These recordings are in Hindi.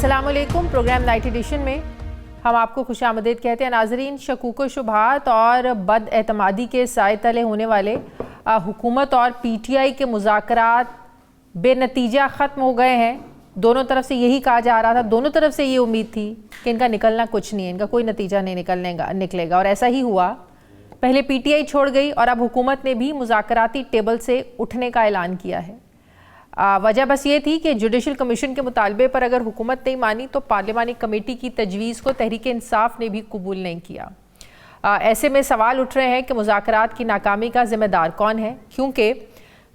अस्सलामुअलैकुम। प्रोग्राम नाइट एडिशन में हम आपको खुशामदीद कहते हैं। नाजरीन, शकूक व शुबहात और बदएतमादी के साए तले होने वाले हुकूमत और पीटीआई के मुज़ाकरात बेनतीजा ख़त्म हो गए हैं। दोनों तरफ से यही कहा जा रहा था, दोनों तरफ से ये उम्मीद थी कि इनका निकलना कुछ नहीं है, इनका कोई नतीजा नहीं निकलेगा और ऐसा ही हुआ। पहले पीटीआई छोड़ गई और अब हुकूमत ने भी मुज़ाकराती टेबल से उठने का ऐलान किया है। वजह बस ये थी कि जुडिशल कमीशन के मुतालबे पर अगर हुकूमत नहीं मानी तो पार्लिमानी कमेटी की तजवीज़ को तहरीक इंसाफ ने भी कबूल नहीं किया। ऐसे में सवाल उठ रहे हैं कि मुज़ाकरात की नाकामी का ज़िम्मेदार कौन है, क्योंकि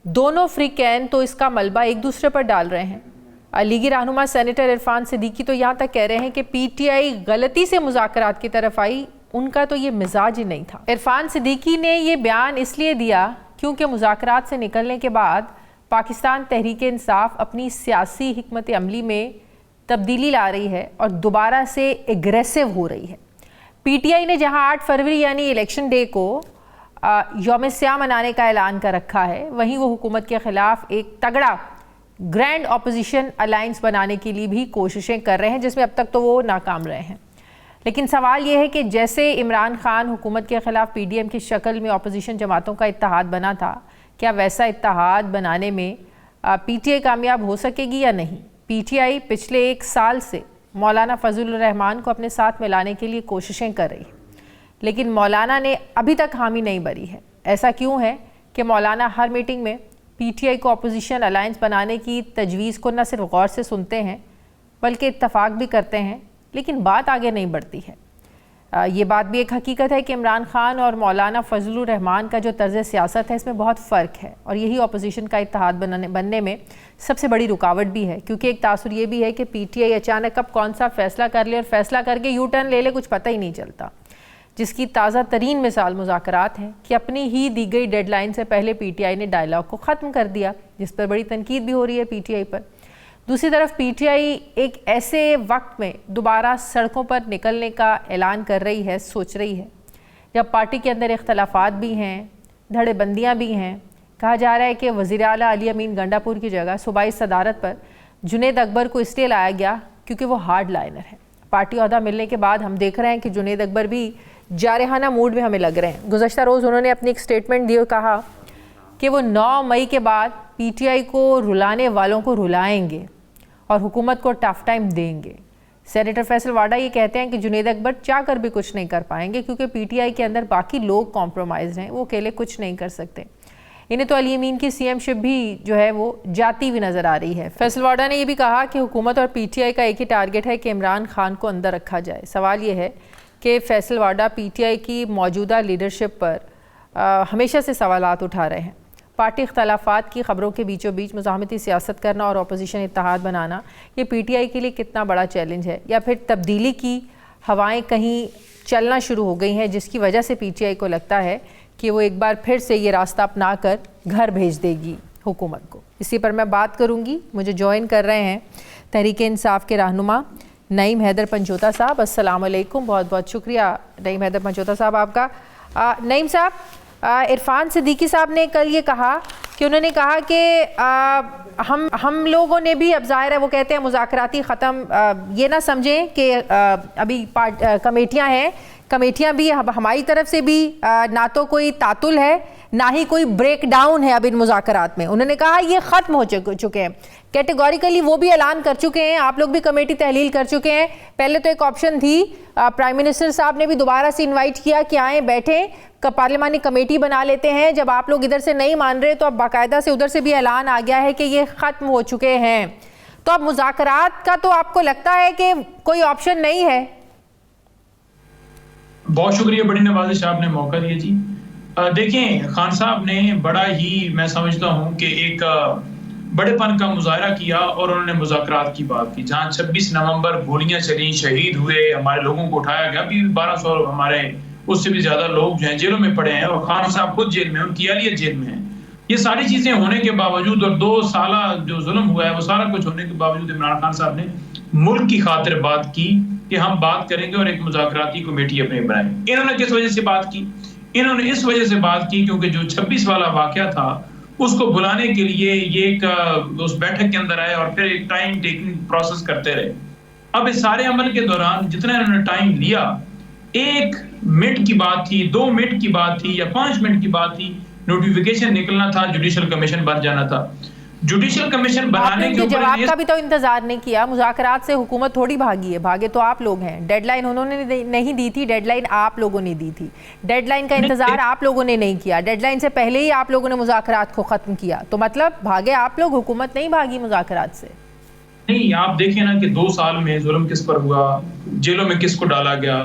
दोनों फ्रीकैन तो इसका मलबा एक दूसरे पर डाल रहे हैं। लीगी रहनुमा सेनेटर इरफान सिद्दीकी तो यहाँ तक कह रहे हैं कि पीटीआई गलती से मुज़ाकरात की तरफ आई, उनका तो ये मिजाज ही नहीं था। इरफान सिद्दीकी ने ये बयान इसलिए दिया क्योंकि मुज़ाकरात से निकलने के बाद पाकिस्तान तहरीक इंसाफ अपनी सियासी हिकमत अमली में तब्दीली ला रही है और दोबारा से एग्रेसिव हो रही है। पीटीआई ने जहां 8 फरवरी यानी इलेक्शन डे को यौम स्याह मनाने का ऐलान कर रखा है, वहीं वो हुकूमत के ख़िलाफ़ एक तगड़ा ग्रैंड अपोजिशन अलायंस बनाने के लिए भी कोशिशें कर रहे हैं, जिसमें अब तक तो वो नाकाम रहे हैं। लेकिन सवाल ये है कि जैसे इमरान खान हुकूमत के ख़िलाफ़ पीडीएम की शक्ल में अपोजिशन जमातों का इत्तेहाद बना था, क्या वैसा इत्तेहाद बनाने में पीटीआई कामयाब हो सकेगी या नहीं? पीटीआई पिछले 1 साल से मौलाना फजलुर रहमान को अपने साथ मिलाने के लिए कोशिशें कर रही है, लेकिन मौलाना ने अभी तक हामी नहीं भरी है। ऐसा क्यों है कि मौलाना हर मीटिंग में पीटीआई को अपोजिशन अलायंस बनाने की तजवीज़ को न सिर्फ गौर से सुनते हैं बल्कि इत्तफाक भी करते हैं, लेकिन बात आगे नहीं बढ़ती है। ये बात भी एक हकीकत है कि इमरान खान और मौलाना फजलुर रहमान का जो तर्ज़ सियासत है, इसमें बहुत फ़र्क है और यही अपोजिशन का इत्तेहाद बनने में सबसे बड़ी रुकावट भी है, क्योंकि एक तासुर ये भी है कि पीटीआई अचानक अब कौन सा फ़ैसला कर ले और फ़ैसला करके यू टर्न ले ले, कुछ पता ही नहीं चलता। जिसकी ताज़ा तरीन मिसाल मुज़ाकरात हैं कि अपनी ही दी गई डेडलाइन से पहले पीटीआई ने डायलॉग को ख़त्म कर दिया, जिस पर बड़ी तनकीद भी हो रही है पीटीआई पर। दूसरी तरफ पीटीआई एक ऐसे वक्त में दोबारा सड़कों पर निकलने का ऐलान कर रही है, सोच रही है, जब पार्टी के अंदर इख्तलाफात भी हैं, धड़ेबंदियाँ भी हैं। कहा जा रहा है कि वज़ीर आला अली अमीन गंडापुर की जगह सूबाई सदारत पर जुनैद अकबर को इसलिए लाया गया क्योंकि वो हार्ड लाइनर है। पार्टी ओहदा मिलने के बाद हम देख रहे हैं कि जुनैद अकबर भी जारहाना मूड में हमें लग रहे हैं। गुज़श्ता रोज़ उन्होंने अपनी एक स्टेटमेंट दी और कहा कि वो 9 मई के बाद पीटीआई को रुलाने वालों को रुलाएंगे और हुकूमत को टफ टाइम देंगे। सेनेटर फैसल वाडा ये कहते हैं कि जुनैद अकबर चाह कर भी कुछ नहीं कर पाएंगे, क्योंकि पीटीआई के अंदर बाकी लोग कॉम्प्रोमाइज़ हैं, वो अकेले कुछ नहीं कर सकते। इन्हें तो अली अमीन की सीएमशिप भी जो है वो जाती हुई नज़र आ रही है। फैसल वाडा ने यह भी कहा कि हुकूमत और पीटीआई का एक ही टारगेट है कि इमरान खान को अंदर रखा जाए। सवाल ये है कि फैसल वाडा पीटीआई की मौजूदा लीडरशिप पर हमेशा से सवालात उठा रहे हैं। पार्टी इख्तलाफात की खबरों के बीचों बीच मुज़ाहमती सियासत करना और अपोजिशन इत्तेहाद बनाना, ये पीटीआई के लिए कितना बड़ा चैलेंज है? या फिर तब्दीली की हवाएं कहीं चलना शुरू हो गई हैं, जिसकी वजह से पीटीआई को लगता है कि वो एक बार फिर से ये रास्ता अपना कर घर भेज देगी हुकूमत को? इसी पर मैं बात करूँगी। मुझे ज्वाइन कर रहे हैं तहरीक इंसाफ के रहनुमा नईम हैदर पंचोता साहब। अस्सलाम वालेकुम, बहुत बहुत शुक्रिया नईम हैदर पंचोता साहब आपका। नईम साहब, इरफान सिद्दीकी साहब ने कल ये कहा कि उन्होंने कहा कि हम लोगों ने भी, अब ज़ाहिर है वो कहते हैं मुज़ाकराती ख़त्म, ये ना समझें कि अभी कमेटियां हैं, कमेटियां भी हमारी तरफ से भी ना तो कोई तातुल है ना ही कोई ब्रेक डाउन है अब इन मुज़ाकरात में। उन्होंने कहा ये ख़त्म हो चुके हैं, कैटेगोरिकली वो भी ऐलान कर चुके हैं, आप लोग भी कमेटी तहलील कर चुके हैं। पहले तो एक ऑप्शन थी, प्राइम मिनिस्टर साहब ने भी दोबारा से इनवाइट किया कि आएँ बैठें, पार्लिमानी कमेटी बना लेते हैं। जब आप लोग इधर से नहीं मान रहे तो अब बाकायदा से उधर से भी ऐलान आ गया है कि ये ख़त्म हो चुके हैं। तो अब मुज़ाकरात का तो आपको लगता है कि कोई ऑप्शन नहीं है? बहुत शुक्रिया, बड़ी नवाजिश आपने मौका दिया जी। देखें, खान साहब ने बड़ा ही, मैं समझता हूँ कि एक बड़ेपन का मुजाहरा किया और उन्होंने मुज़ाकरात की बात की। जहाँ 26 नवंबर गोलियां चली, शहीद हुए, हमारे लोगों को उठाया गया, अभी 1200 हमारे उससे भी ज्यादा लोग जो हैं जेलों में पड़े हैं और खान साहब खुद जेल में, उनकी अहलियत जेल में है। ये सारी चीजें होने के बावजूद और 2 साल जो जुल्म हुआ है वो सारा कुछ होने के बावजूद इमरान खान साहब ने मुल्क की खातिर बात की कि हम बात करेंगे और एक मुज़ाकराती कमेटी अपने बनाएंगे। इन्होंने किस वजह से बात की? इन्होंने इस वजह से बात की क्योंकि जो 26 वाला वाकया था उसको बुलाने के लिए ये एक उस बैठक के अंदर आए और फिर एक टाइम टेकिंग प्रोसेस करते रहे। अब इस सारे अमल के दौरान जितना इन्होंने टाइम लिया, 1 मिनट की बात थी, 2 मिनट की बात थी या 5 मिनट की बात थी, नोटिफिकेशन निकलना था, जुडिशियल कमीशन बन जाना था। जुडिशियल कमीशन बनाने के ऊपर जवाब का भी तो इंतजार नहीं किया। मुज़ाकरात से हुकूमत थोड़ी भागी है, भागे तो आप लोग हैं। डेडलाइन उन्होंने नहीं दी थी, डेडलाइन आप लोगों ने दी थी। डेडलाइन का इंतजार आप लोगों ने नहीं किया, डेडलाइन से पहले ही आप लोगों ने मुज़ाकरात को खत्म किया। तो मतलब भागे आप लोग, हुकूमत नहीं भागी मुज़ाकरात से। नहीं, आप देखिए ना कि 2 साल में जुल्म किस पर हुआ, जेलों में किसको डाला गया,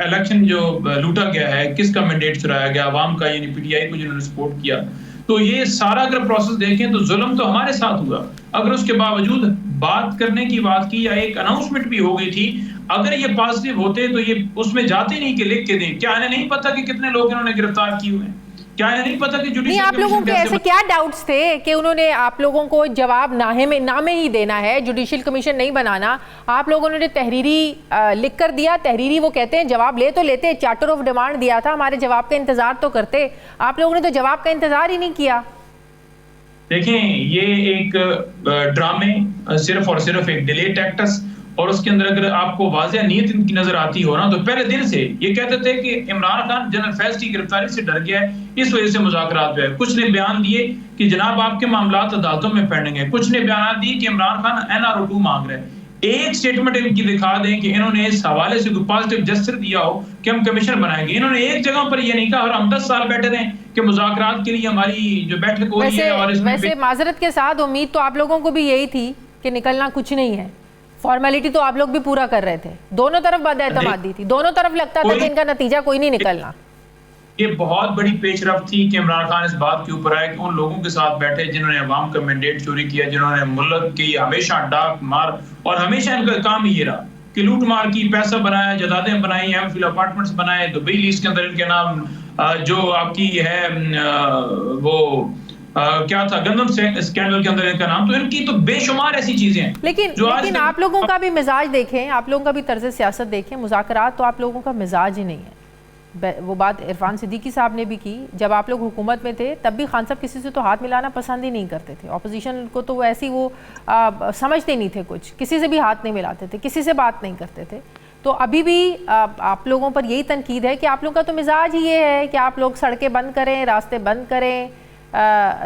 इलेक्शन जो लूटा गया है, किसका मैंडेट चुराया गया, अवाम का, यानी पीटीआई को जिन्होंने सपोर्ट किया। तो ये सारा अगर प्रोसेस देखें तो जुल्म तो हमारे साथ हुआ। अगर उसके बावजूद बात करने की बात की या एक अनाउंसमेंट भी हो गई थी, अगर ये पॉजिटिव होते तो ये उसमें जाते नहीं कि लिख के दें। क्या इन्हें नहीं पता कि कितने लोग इन्होंने गिरफ्तार किए हुए हैं? क्या इन्हें नहीं पता कि जुडिशियल आप लोगों के ऐसे क्या डाउट्स थे कि उन्होंने आप लोगों को जवाब ना में ही देना है, जुडिशियल कमीशन नहीं बनाना? आप लोगों ने तहरीरी लिख कर दिया, तहरीरी वो कहते हैं जवाब ले तो लेते, चार्टर ऑफ डिमांड दिया था, हमारे जवाब का इंतजार तो करते। आप लोगों ने तो जवाब का इंतजार ही नहीं किया। देखें, ये एक ड्रामे सिर्फ और सिर्फ एक डिले टैक्टिक्स, और उसके अंदर अगर आपको वाज़ेह नीयत इनकी नजर आती हो ना, तो पहले दिन से ये कहते थे कि इमरान खान जनरल फैज की गिरफ्तारी से डर गया है, इस वजह से मुज़ाकरात हुए। कुछ ने बयान दिए कि जनाब आपके मामलात अदालतों में पेंडिंग है, कुछ ने बयान दिए कि इमरान खान NRO2 मांग रहे हैं। एक स्टेटमेंट इनकी दिखा दें कि इन्होंने इस हवाले से कोई पॉजिटिव जेस्चर दिया हो कि हम कमीशन बनाएंगे। इन्होंने एक जगह पर ये नहीं कहा, और हम 10 साल बैठे रहे कि मुज़ाकरात के लिए हमारी जो बैठक हो रही है। और वैसे माजरत के साथ उम्मीद तो आप लोगों को भी यही थी कि निकलना कुछ नहीं है, फॉर्मेलिटी तो आप लोग भी पूरा कर रहे थे। दोनों तरफ बदएतमादी थी, दोनों तरफ लगता था कि इनका नतीजा कोई नहीं निकलना। ये बहुत बड़ी पेशरफ्त थी कि इमरान खान इस बात के ऊपर आए कि उन लोगों के साथ बैठे जिन्होंने अवाम का मैंडेट चोरी किया, जिन्होंने मुल्क की हमेशा डाक मार, और हमेशा इनका काम ही ये रहा कि लूट मार की, पैसा बनाया, जदादें बनाई, एमफिल अपार्टमेंट्स बनाए, दुबई लीज के अंदर इनके नाम जो आपकी है वो क्या था, गंदम स्कैंडल के अंदर इनका नाम। तो इनकी तो बेशुमार ऐसी चीजें हैं। लेकिन आप लोगों का भी मिजाज देखें, आप लोगों का भी तर्ज सियासत देखें। मुज़ाकरात तो आप लोगों का मिजाज ही नहीं है। वो बात इरफान सिद्दीकी साहब ने भी की, जब आप लोग हुकूमत में थे तब भी खान साहब किसी से तो हाथ मिलाना पसंद ही नहीं करते थे। ऑपोजिशन को तो ऐसी वो समझते नहीं थे, कुछ किसी से भी हाथ नहीं मिलाते थे, किसी से बात नहीं करते थे। तो अभी भी आप लोगों पर यही तनकीद है कि आप लोगों का तो मिजाज ही ये है कि आप लोग सड़कें बंद करें, रास्ते बंद करें,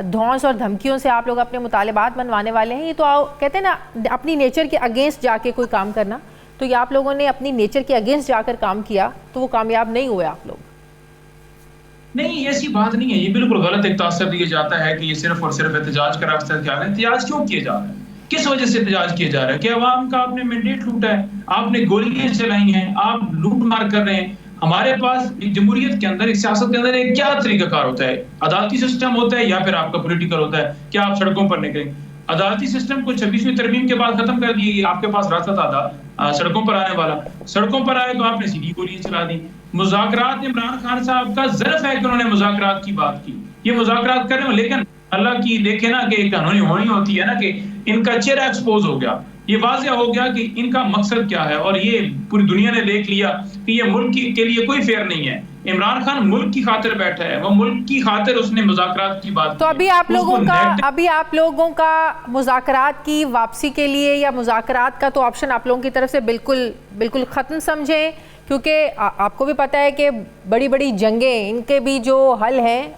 धौंस और धमकियों से आप लोग अपने मुतालिबात बनवाने वाले हैं। ये तो कहते हैं ना, अपनी नेचर के अगेंस्ट जाके कोई काम करना। तो ये आप लोगों ने अपनी नेचर के अगेंस्ट जाकर काम किया, तो वो कामयाब नहीं हुए आप लोग। नहीं, ऐसी बात नहीं है। ये बिल्कुल गलत एक तासर दिया जाता है कि ये सिर्फ और सिर्फ एहतजाज का रास्ता जा रहा है। एहतजाज क्यों किया जा रहा है? किस वजह से एहतजाज किया जा रहा है? कि अवाम का आपने मैंडेट लूटा है, आपने गोलियां चलाई हैं, आप लूट मार कर रहे हैं। हमारे पास एक जमहूरियत के अंदर, एक सियासत के अंदर एक क्या तरीकाकार होता है? अदालती सिस्टम होता है या फिर आपका पॉलिटिकल होता है? क्या आप सड़कों पर निकलें? अदालती सिस्टम को 26वीं तरमीम के बाद खत्म कर दिया। आपके पास रास्ता था सड़कों पर आने वाला, सड़कों पर आए तो आपने सीधी गोलियां चला दी। मुज़ाकरात, इमरान खान साहब का ज़र्फ है कि उन्होंने मुज़ाकरात की बात की, ये मुज़ाकरात करें, लेकिन अल्लाह की देखे ना कि कानूनी होनी होती है ना, कि इनका चेहरा एक्सपोज हो गया, ये वाज़ेह हो गया कि इनका मकसद क्या है। और ये पूरी दुनिया ने देख लिया कि ये मुल्क के लिए कोई फेयर नहीं है। इमरान खान मुल्क की खातिर बैठा है, वो मुल्क की खातिर उसने मुज़ाकरात की बात। तो अभी आप लोगों का मुज़ाकरात की वापसी के लिए या मुज़ाकरात का तो ऑप्शन आप लोगों की तरफ से बिल्कुल ख़त्म समझें, क्योंकि आपको भी पता है कि बड़ी बड़ी जंगें, इनके भी जो हल हैं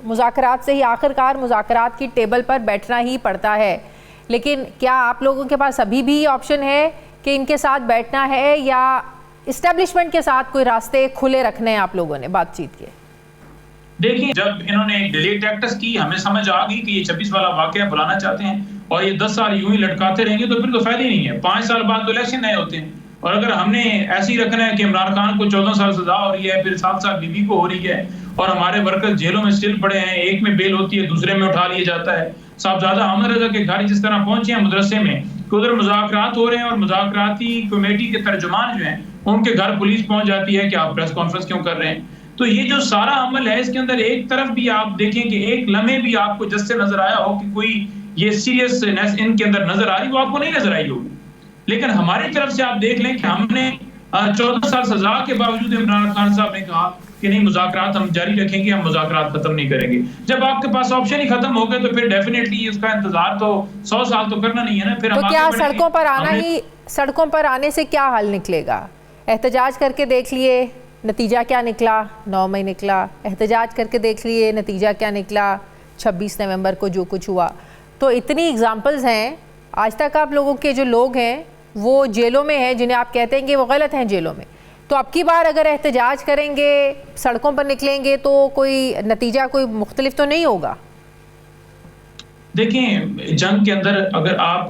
मुज़ाकरात से ही आखिरकार मुज़ाकरात की टेबल पर बैठना ही पड़ता है। लेकिन क्या आप लोगों के पास अभी भी ऑप्शन है कि इनके साथ बैठना है, या इस्टेब्लिशमेंट के साथ कोई रास्ते खुले रखने हैं आप लोगों ने बातचीत के? देखिए, जब इन्होंने डिले टैक्टिक्स की, हमें समझ आ गई कि ये 26 वाला वाकया बुलाना चाहते हैं और ये 10 साल यूं ही लटकाते रहेंगे तो फिर तो फायदा ही नहीं है। 5 साल बाद तो इलेक्शन नए होते हैं, और अगर हमने ऐसे ही रखना है कि इमरान खान को 14 साल सजा हो रही है, फिर 7 साल बीबी को हो रही है, और हमारे वर्कर जेलों में स्टिल पड़े हैं, एक में बेल होती है, दूसरे में उठा लिया जाता है। साहबजादा अहमद रजा के घर जिस तरह पहुंचे हैं मदरसे में, कि उधर मुज़ाकरात हो रहे हैं और मुज़ाकराती कमेटी के तर्जुमान जो हैं उनके घर पुलिस पहुंच जाती है कि आप प्रेस कॉन्फ्रेंस क्यों कर रहे हैं। तो ये जो सारा अमल है, इसके अंदर एक तरफ भी आप देखें कि एक लम्हे भी आपको जिससे नजर आया हो कि कोई ये सीरियसनेस इनके अंदर नजर आ रही, वो आपको नहीं नजर आई होगी। लेकिन हमारी तरफ से आप देख लें कि हमने 14 साल सजा के बावजूद इमरान खान साहब ने कहा कि नहीं मुज़ाकरात हम जारी रखेंगे, हम मुज़ाकरात खत्म नहीं करेंगे। जब आपके पास ऑप्शन ही खत्म हो गए तो फिर डेफिनेटली उसका इंतजार तो 100 साल तो करना नहीं है ना। फिर तो हम क्या आगे बढ़ेंगे। सड़कों पर आने से क्या हल निकलेगा? एहतजाज करके देख लिए, नतीजा क्या निकला? 9 मई निकला। एहतजाज करके देख लिए, नतीजा क्या निकला? 26 नवंबर को जो कुछ हुआ। तो इतनी एग्जाम्पल्स हैं। आज तक आप लोगों के जो लोग हैं वो जेलों में हैं, जिन्हें आप कहते हैं कि वो गलत हैं जेलों में। तो अब की बार अगर एहतजाज करेंगे, सड़कों पर निकलेंगे, तो कोई नतीजा कोई मुख्तलिफ तो नहीं होगा? देखें, जंग के अंदर अगर आप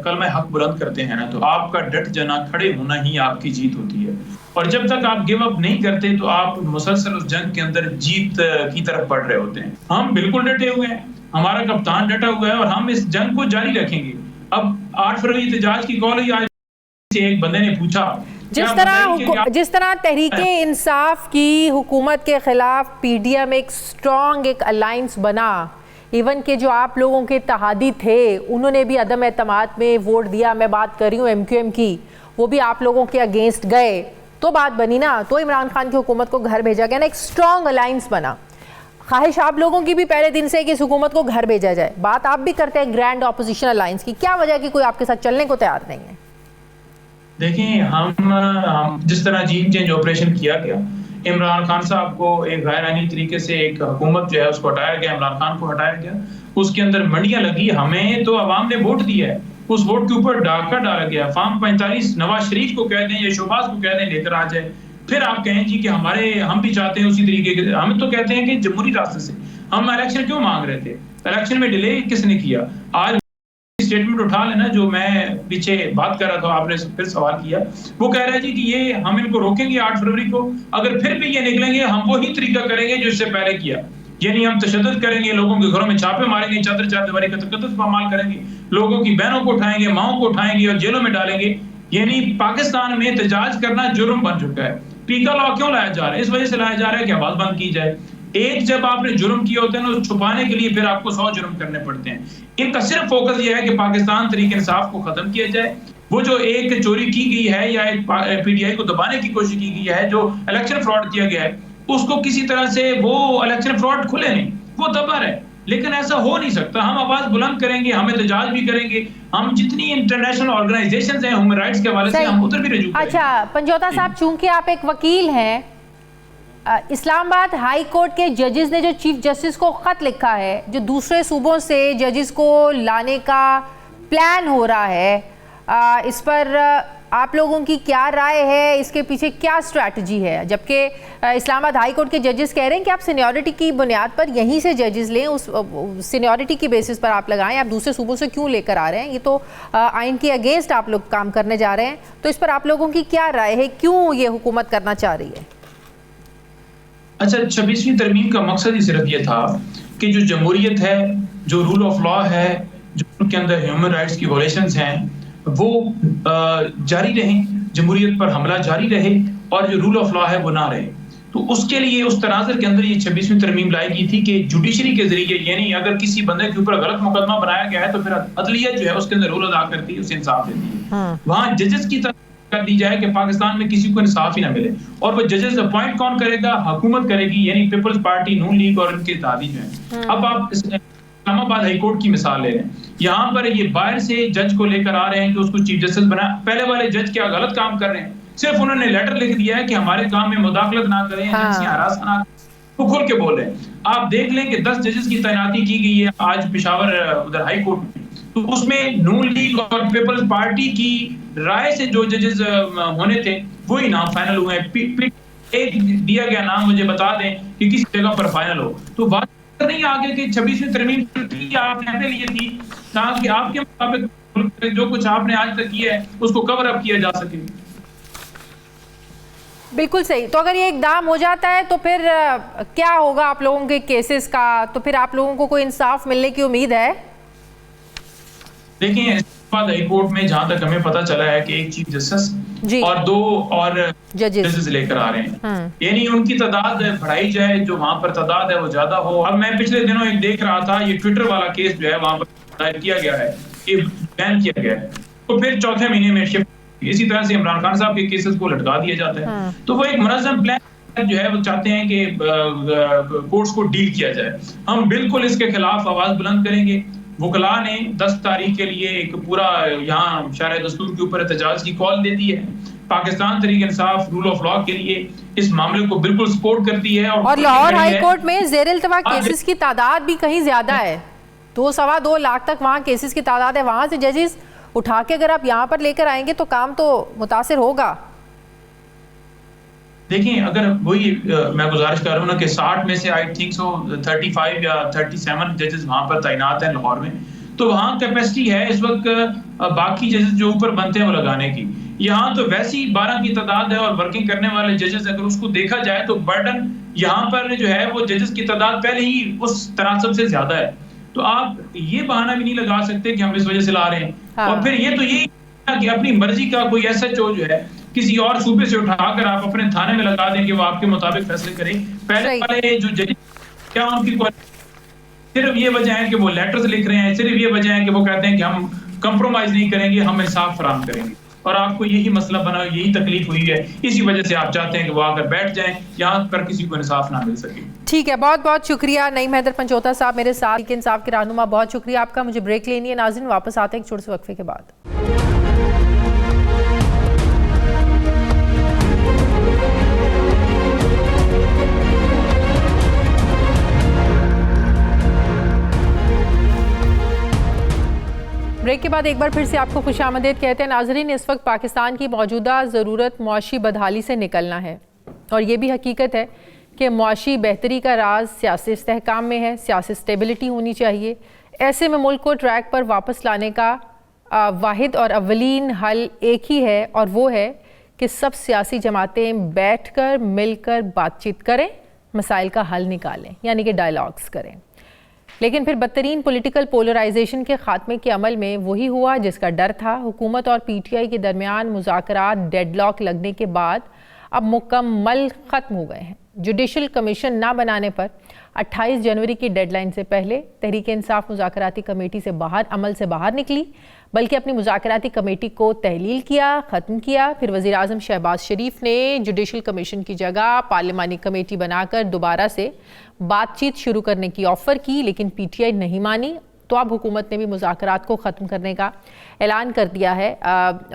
कलमा हक बुलंद करते हैं ना, तो आपका डट जाना, खड़े होना ही आपकी जीत होती है। और जब तक आप गिव अप नहीं करते तो आप मुसलसल उस जंग के अंदर जीत की तरफ बढ़ रहे होते हैं। हम बिल्कुल डटे हुए हैं, हमारा कप्तान डटा हुआ है और हम इस जंग को जारी रखेंगे। अब 8 फरवरी एहतजाज की कॉल हुई। आज से एक बंदे ने पूछा, जिस तरह तहरीके इंसाफ की हुकूमत के खिलाफ पीडीएम एक स्ट्रॉन्ग एक अलायंस बना, इवन के जो आप लोगों के इत्तेहादी थे उन्होंने भी अदम एतमाद में वोट दिया। मैं बात कर रही हूँ एमक्यूएम की, वो भी आप लोगों के अगेंस्ट गए, तो बात बनी ना, तो इमरान खान की हुकूमत को घर भेजा गया ना, एक स्ट्रॉन्ग अलायंस बना। ख्वाहिश आप लोगों की भी पहले दिन से कि इस हुकूमत को घर भेजा जाए। बात आप भी करते हैं ग्रैंड ऑपोजिशन अलायंस की, क्या वजह कि कोई आपके साथ चलने को तैयार नहीं है? देखिए, हम जिस तरह जीन चेंज ऑपरेशन किया गया, इमरान खान साहब को एक गैर आईनी तरीके से एक हुकूमत जो है उसको हटाया गया, इमरान खान को हटाया गया, उसके अंदर मंडियां लगी। हमें तो अवाम ने वोट दिया है, उस वोट के ऊपर डाका डाला गया। फार्म 45 नवाज शरीफ को कह दें या शोबाज को कह दें लेकर आ जाए, फिर आप कहें जी कि हम भी चाहते हैं उसी तरीके के। हम तो कहते हैं कि जमहूरी रास्ते से हम इलेक्शन क्यों मांग रहे थे? इलेक्शन में डिले किसने किया? आज स्टेटमेंट उठा लेना, जो मैं पीछे बात कर रहा था, आपने फिर सवाल किया, वो कह रहा है जी कि ये हम इनको रोकेंगे 8 फरवरी को, अगर फिर भी ये निकलेंगे हम वही तरीका करेंगे जो इससे पहले किया, यानी हम तशद्दुद करेंगे, लोगों के घरों में छापे मारेंगे, चादर चारदीवारी का तकद्दुस पामाल करेंगे, लोगों की बहनों को उठाएंगे, माओं को उठाएंगे और जेलों में डालेंगे। यानी पाकिस्तान में एहतजाज करना जुर्म बन चुका है। पीका लॉ क्यों लाया जा रहा है? इस वजह से लाया जा रहा है कि आवाज बंद की जाए। एक जब आपने जुर्म किया होता है ना, छुपाने के लिए फिर आपको 100 जुर्म करने पड़ते हैं। इनका सिर्फ फोकस ये है कि पाकिस्तान तरीके इंसाफ को खत्म किया जाए। वो जो एक चोरी की गई है या एक पीटीआई को दबाने की कोशिश की गई है, जो इलेक्शन फ्रॉड किया गया है, उसको किसी तरह से वो इलेक्शन फ्रॉड खुले नहीं, वो दबा रहे। लेकिन ऐसा हो नहीं सकता। हम आवाज बुलंद करेंगे, हम एहतजाज भी करेंगे, हम जितनी इंटरनेशनल ऑर्गेनाइजेशंस हैं ह्यूमन राइट्स के हवाले से हम उधर भी रजू करेंगे। अच्छा पंजौता साहब, चूंकि आप एक वकील हैं, इस्लामाबाद हाई कोर्ट के जजेस ने जो चीफ जस्टिस को खत लिखा है, जो दूसरे सूबों से जजेस को लाने का प्लान हो रहा है, इस पर आप लोगों की क्या राय है? इसके पीछे क्या स्ट्रैटेजी है? जबकि इस्लामाबाद हाई कोर्ट के जजेस कह रहे हैं कि आप सीनियरिटी की बुनियाद पर यहीं से जजेस लें, उस सीनियरिटी की बेसिस पर आप लगाएं, आप दूसरे सूबों से क्यों लेकर आ रहे हैं? ये तो आइन के अगेंस्ट आप लोग काम करने जा रहे हैं। तो इस पर आप लोगों की क्या राय है, क्यों ये हुकूमत करना चाह रही है? अच्छा, 26वीं तरमीम का मकसद ही सिर्फ ये था कि जो जमहूरियत है, जो रूल ऑफ लॉ है, जो उनके अंदर ह्यूमन राइट्स की वायलेशंस हैं, वो जारी रहें, जमहूरियत पर हमला जारी रहे और जो रूल ऑफ लॉ है वो ना रहे। तो उसके लिए उस तनाज़ुर के अंदर ये 26वीं तरमीम लाई गई थी कि जुडिशरी के जरिए, यानी अगर किसी बंदे के ऊपर गलत मुकदमा बनाया गया है तो फिर अदलिया जो है उसके अंदर रोल अदा करती है, उसे इंसाफ देती है। वहां जजेस की तरफ कर दी जाए कि पाकिस्तान में किसी को इंसाफ ही ना मिले। और वो जजेस अपॉइंट कौन करेगा? हुकूमत करेगी, यानी पीपल्स पार्टी, नून लीग और उनके इत्तेहादी जो है। अब आप इस्लामाबाद हाई कोर्ट की मिसाल ले रहे हैं, यहाँ पर ये बाहर से जज को लेकर आ रहे हैं कि उसको चीफ जस्टिस बना। पहले वाले जज क्या गलत काम कर रहे हैं? सिर्फ उन्होंने लेटर लिख दिया है कि हमारे काम में मुदाखलत ना करें, एजेंसियां हरास ना करें, वो खुल के बोल रहे हैं। आप देख लें कि 10 जजेस की तैनाती की गई है आज पेशावर उधर हाई कोर्ट में, तो उसमें नून लीग और पीपल्स पार्टी की राय से जो जजेस होने थे वही नाम फाइनल हुए हैं। एक दिया गया नाम मुझे बता दें कि किस जगह पर फाइनल हो। तो बात नहीं आगे कि 26वीं तरमीम आपने लिए थी ताकि आपके मुताबिक जो कुछ आपने आज तक किया है उसको कवर अप किया जा सके। बिल्कुल सही। तो अगर ये इकदाम हो जाता है तो फिर क्या होगा आप लोगों के केसेस का? तो फिर आप लोगों को कोई इंसाफ मिलने की उम्मीद है? देखिए, हाई कोर्ट में जहां तक हमें पता चला है कि एक चीफ जस्टिस और 2 और जजेस लेकर आ रहे हैं, यानी उनकी तादाद बढ़ाई जाए, जो वहां पर तादाद है वो ज्यादा हो। अब मैं पिछले दिनों एक देख रहा था, ये ट्विटर वाला केस जो है वहां पर दायर किया गया है, ये बैन किया गया है, तो फिर चौथे महीने में शिफ्ट। इसी तरह से इमरान खान साहब के केसेस को लटका दिया जाता है। तो वो एक मुनज़्ज़म प्लान जो है वो चाहते हैं कि कोर्ट्स को डील किया जाए। हम बिल्कुल इसके खिलाफ आवाज बुलंद करेंगे। वकला ने 10 तारीख के लिए एक पूरा यहाँ शरह दस्तूर के ऊपर एहतजाज की कॉल दे दी है। Pakistan Tehreek Insaf rule of law के लिए इस मामले को बिल्कुल सपोर्ट करती है। और लाहौर हाई कोर्ट में ज़ेर इल्तवा केसेस की तादाद भी कहीं ज्यादा है, 2-2 लाख तक वहाँ केसेस की तादाद है। वहाँ से जजेस उठा के अगर आप यहाँ पर लेकर आएंगे तो काम तो मुतासिर होगा। देखिए, अगर वही मैं गुजारिश कर रहा हूँ ना कि 60 में से आई थिंक सो 35 या 37 जजेस वहां पर तैनात हैं लाहौर में, तो वहाँ कैपेसिटी है इस वक्त बाकी जजेस जो ऊपर बनते हैं वो लगाने की। यहाँ तो वैसे ही 12 की तादाद है और वर्किंग करने वाले जजेस अगर उसको देखा जाए तो बर्डन यहाँ पर जो है वो जजेस की तादाद पहले ही उस तनासब से ज्यादा है। तो आप ये बहाना भी नहीं लगा सकते कि हम इस वजह से ला रहे हैं। हाँ। और फिर ये तो यही कि अपनी मर्जी का कोई SHO जो है किसी और सूबे से उठाकर आप अपने थाने में लगा दें कि वो आपके मुताबिक फैसले करें। पहले वाले जो जज क्या उनकी सिर्फ ये वजह है कि वो लेटर्स लिख रहे हैं, सिर्फ ये वजह है कि वो कहते हैं कि हम कंप्रोमाइज नहीं करेंगे, हम इंसाफ फराहम करेंगे। और आपको यही मसला बना, यही तकलीफ हुई है, इसी वजह से आप चाहते हैं कि वो आकर बैठ जाएं, यहाँ पर किसी को इंसाफ ना मिल सके। ठीक है, बहुत बहुत शुक्रिया नईम हैदर पंचोता साहब मेरे साथ इंसाफ के रहनुमा, बहुत शुक्रिया आपका। मुझे ब्रेक लेनी है नाज़रीन, वापस आते हैं एक छोटे से वक्फे के बाद। ब्रेक के बाद एक बार फिर से आपको खुशामदीद कहते हैं नाजरीन। इस वक्त पाकिस्तान की मौजूदा ज़रूरत मुआशी बदहाली से निकलना है, और ये भी हकीकत है कि मुआशी बेहतरी का राज सियासी इस्तेहकाम में है, सियासी स्टेबिलिटी होनी चाहिए। ऐसे में मुल्क को ट्रैक पर वापस लाने का वाहिद और अवलीन हल एक ही है, और वो है कि सब सियासी जमातें बैठकर मिलकर बातचीत करें, मसाइल का हल निकालें, यानी कि डायलॉग्स करें। लेकिन फिर बदतरीन पॉलिटिकल पोलराइजेशन के खात्मे के अमल में वही हुआ जिसका डर था। हुकूमत और PTI के दरमियान मुज़ाकरात डेडलॉक लगने के बाद अब मुकम्मल ख़त्म हो गए हैं। जुडिशल कमीशन ना बनाने पर 28 जनवरी की डेडलाइन से पहले तहरीक इंसाफ मुज़ाकराती कमेटी से अमल से बाहर निकली, बल्कि अपनी मुज़ाकराती कमेटी को तहलील किया, ख़त्म किया। फिर वज़ीर आज़म शहबाज शरीफ ने जुडिशल कमीशन की जगह पार्लिमानी कमेटी बनाकर दोबारा से बातचीत शुरू करने की ऑफ़र की, लेकिन PTI नहीं मानी। तो अब हुकूमत ने भी मुज़ाकरात को ख़त्म करने का ऐलान कर दिया है,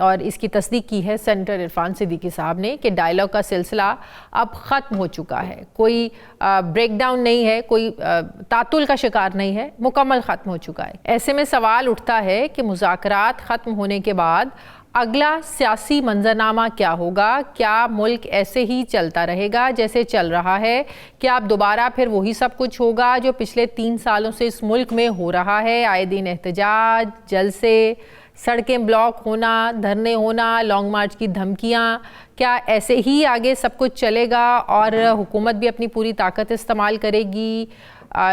और इसकी तस्दीक की है सेनेटर इरफान सिद्दीकी साहब ने कि डायलॉग का सिलसिला अब ख़त्म हो चुका है। कोई ब्रेक डाउन नहीं है, कोई तातुल का शिकार नहीं है, मुकम्मल ख़त्म हो चुका है। ऐसे में सवाल उठता है कि मुज़ाकरात ख़त्म होने के बाद अगला सियासी मंजरनामा क्या होगा? क्या मुल्क ऐसे ही चलता रहेगा जैसे चल रहा है? क्या अब दोबारा फिर वही सब कुछ होगा जो पिछले 3 सालों से इस मुल्क में हो रहा है? आए दिन एहतजाज, जलसे, सड़कें ब्लॉक होना, धरने होना, लॉन्ग मार्च की धमकियाँ, क्या ऐसे ही आगे सब कुछ चलेगा और हुकूमत भी अपनी पूरी ताकत इस्तेमाल करेगी?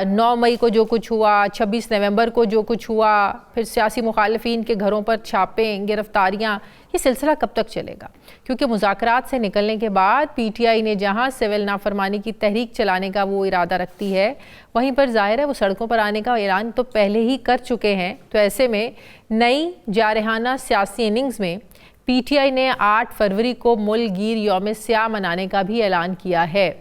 9 मई को जो कुछ हुआ, 26 नवंबर को जो कुछ हुआ, फिर सियासी मुखालफीन के घरों पर छापे, गिरफ्तारियाँ, ये सिलसिला कब तक चलेगा? क्योंकि मुज़ाकरात से निकलने के बाद PTI ने जहां सिविल नाफरमानी की तहरीक चलाने का वो इरादा रखती है, वहीं पर जाहिर है वो सड़कों पर आने का ऐलान तो पहले ही कर चुके हैं। तो ऐसे में नई जारहाना सियासी इनिंग्स में PTI ने 8 फरवरी को मुल्कगीर यौम स्याह मनाने का भी ऐलान किया है।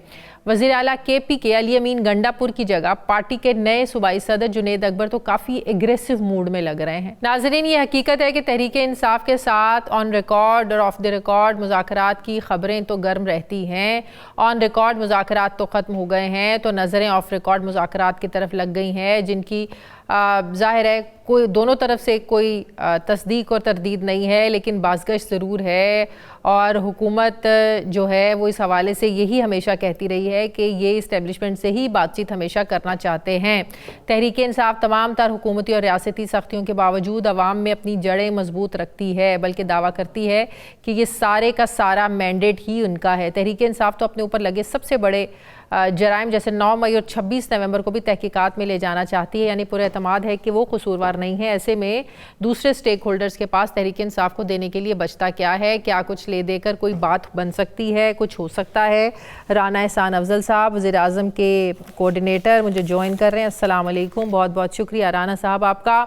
वज़ीर आला KP के अली अमीन गंडापुर की जगह पार्टी के नए सूबाई सदर जुनैद अकबर तो काफ़ी एग्रेसिव मूड में लग रहे हैं। नाज़रीन, ये हकीकत है कि तहरीक इंसाफ के साथ ऑन रिकॉर्ड और ऑफ द रिकॉर्ड मुज़ाकरात की खबरें तो गर्म रहती हैं। ऑन रिकॉर्ड मुज़ाकरात तो ख़त्म हो गए हैं, तो नज़रें ऑफ रिकॉर्ड मुज़ाकरात की तरफ लग गई हैं, जिनकी ज़ाहिर है कोई दोनों तरफ से कोई तस्दीक और तरदीद नहीं है, लेकिन बाज़गश ज़रूर है। और हुकूमत जो है वो इस हवाले से यही हमेशा कहती रही है कि ये इस्टेब्लिशमेंट से ही बातचीत हमेशा करना चाहते हैं। तहरीक इंसाफ तमाम तर हुकूमती और रियासती सख्तियों के बावजूद अवाम में अपनी जड़ें मजबूत रखती है, बल्कि दावा करती है कि ये सारे का सारा मैंडेट ही उनका है। तहरीक इंसाफ तो अपने ऊपर लगे सबसे बड़े जराइम जैसे 9 मई और 26 नवंबर को भी तहकीकात में ले जाना चाहती है, यानी पूरे एतमाद है कि वो कसूरवार नहीं है। ऐसे में दूसरे स्टेक होल्डर्स के पास तहरीक इंसाफ को देने के लिए बचता क्या है? क्या कुछ ले देकर कोई बात बन सकती है, कुछ हो सकता है? राना एहसान अफजल साहब वज़ीर आज़म के कोऑर्डिनेटर मुझे ज्वाइन कर रहे हैं। अस्सलाम वालेकुम, बहुत बहुत शुक्रिया राना साहब आपका।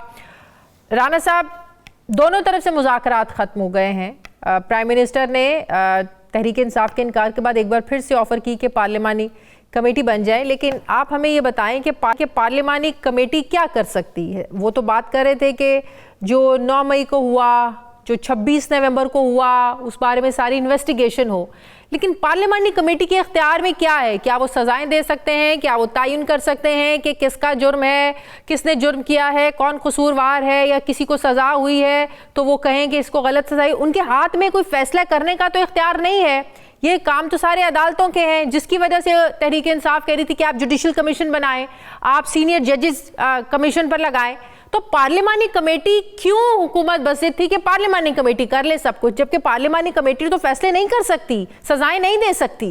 राना साहब, दोनों तरफ से मुज़ाकरात ख़त्म हो गए हैं। प्राइम मिनिस्टर ने तहरीक इंसाफ के इनकार के बाद एक बार फिर से ऑफर की कि पार्लिमानी कमेटी बन जाए, लेकिन आप हमें ये बताएं कि पार्लिमानी कमेटी क्या कर सकती है। वो तो बात कर रहे थे कि जो 9 मई को हुआ, जो 26 नवंबर को हुआ, उस बारे में सारी इन्वेस्टिगेशन हो, लेकिन पार्लिमानी कमेटी के इख्तियार में क्या है? क्या वो सजाएं दे सकते हैं? क्या वो तयन कर सकते हैं कि किसका जुर्म है, किसने जुर्म किया है, कौन कसूरवार है, या किसी को सजा हुई है तो वो कहें कि इसको गलत सजा? उनके हाथ में कोई फैसला करने का तो इख्तियार नहीं है। ये काम तो सारे अदालतों के हैं, जिसकी वजह से तहरीक इंसाफ कह रही थी कि आप जुडिशल कमीशन बनाएं, आप सीनियर जजेस कमीशन पर लगाएं। तो पार्लिमानी कमेटी क्यों हुकूमत बसित थी कि पार्लिमानी कमेटी कर ले सब कुछ, जबकि पार्लिमानी कमेटी तो फैसले नहीं कर सकती, सजाएं नहीं दे सकती।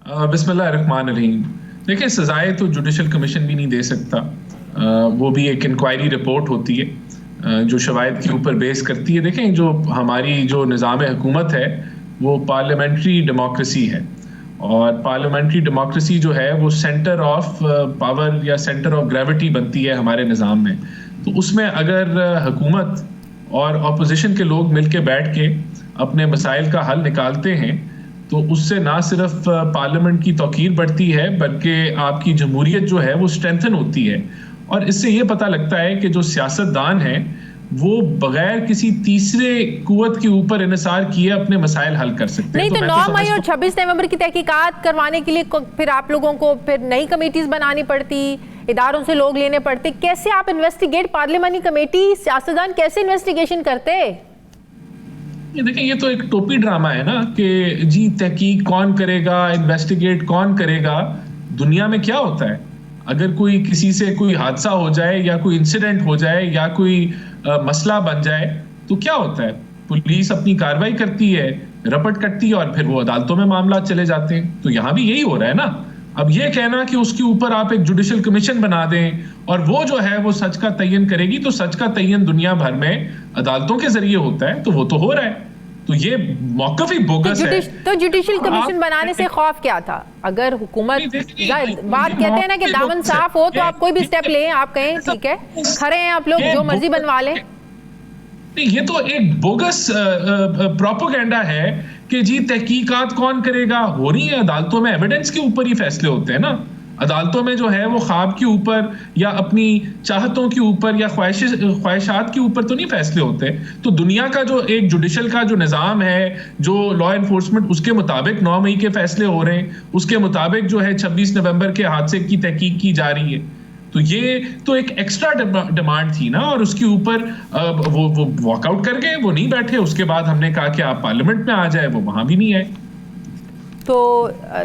बिस्मिल्लाहिर्रहमानिर्रहीम। देखिए, सजाएं तो जुडिशल कमीशन भी नहीं दे सकता। वो भी एक इंक्वायरी रिपोर्ट होती है जो शवाहिद के ऊपर बेस करती है। देखें, जो हमारी जो निज़ाम हुकूमत है वो पार्लियामेंट्री डेमोक्रेसी है, और पार्लियामेंट्री डेमोक्रेसी जो है वो सेंटर ऑफ पावर या सेंटर ऑफ ग्रेविटी बनती है हमारे निज़ाम में। तो उसमें अगर हुकूमत और अपोजिशन के लोग मिलके बैठ के अपने मसाइल का हल निकालते हैं तो उससे ना सिर्फ पार्लियामेंट की तौकीर बढ़ती है बल्कि आपकी जमहूरियत जो है वो स्ट्रेंथन होती है। और इससे ये पता लगता है कि जो सियासतदान हैं वो बगैर किसी तीसरे कुव्वत के ऊपर इन्हिसार किए अपने मसाइल हल कर सकते हैं। नहीं तो 9 मई और 26 नवंबर की तहकीकात करवाने के लिए फिर आप लोगों को फिर नई कमेटीज बनानी पड़ती, इदारों से लोग लेने पड़ते। कैसे आप इन्वेस्टिगेट, पार्लियामानी कमेटी, सियासतदान कैसे इन्वेस्टिगेशन करते? ये देखिए, ये तो एक टोपी ड्रामा है ना कि जी तहकीक कौन करेगा, इन्वेस्टिगेट कौन करेगा। दुनिया में क्या होता है, अगर कोई किसी से कोई हादसा हो जाए या कोई इंसिडेंट हो जाए या कोई मसला बन जाए तो क्या होता है, पुलिस अपनी कार्रवाई करती है, रपट करती है और फिर वो अदालतों में मामला चले जाते हैं। तो यहाँ भी यही हो रहा है ना। अब ये कहना कि उसके ऊपर आप एक जुडिशल कमीशन बना दें और वो जो है वो सच का तयन करेगी, तो सच का तयन दुनिया भर में अदालतों के जरिए होता है, तो वो तो हो रहा है। तो ये मौकफ ही बोगस है। तो जुडिशल कमीशन बनाने से खौफ क्या था? अगर हुकूमत बात कहते हैं ना कि दामन साफ हो तो आप कोई भी स्टेप लें, आप कहें ठीक है खड़े हैं आप लोग, जो मर्जी बनवा लें। ये तो एक बोगस प्रोपेगेंडा है कि जी तहकीकात कौन करेगा। हो रही है अदालतों में, एविडेंस के ऊपर ही फैसले होते हैं ना। अदालतों में जो है वो ख्वाब के ऊपर या अपनी चाहतों के ऊपर या ख्वाहिशात के ऊपर तो नहीं फैसले होते। तो दुनिया का जो एक जुडिशल का जो निज़ाम है, जो लॉ एनफोर्समेंट, उसके मुताबिक 9 मई के फैसले हो रहे हैं, उसके मुताबिक जो है 26 नवंबर के हादसे की तहकीक की जा रही है। तो ये तो एक एक्स्ट्रा डिमांड थी ना, और उसके ऊपर वो वॉकआउट कर गए, वो नहीं बैठे। उसके बाद हमने कहा कि आप पार्लियामेंट में आ जाए, वो वहां भी नहीं आए। तो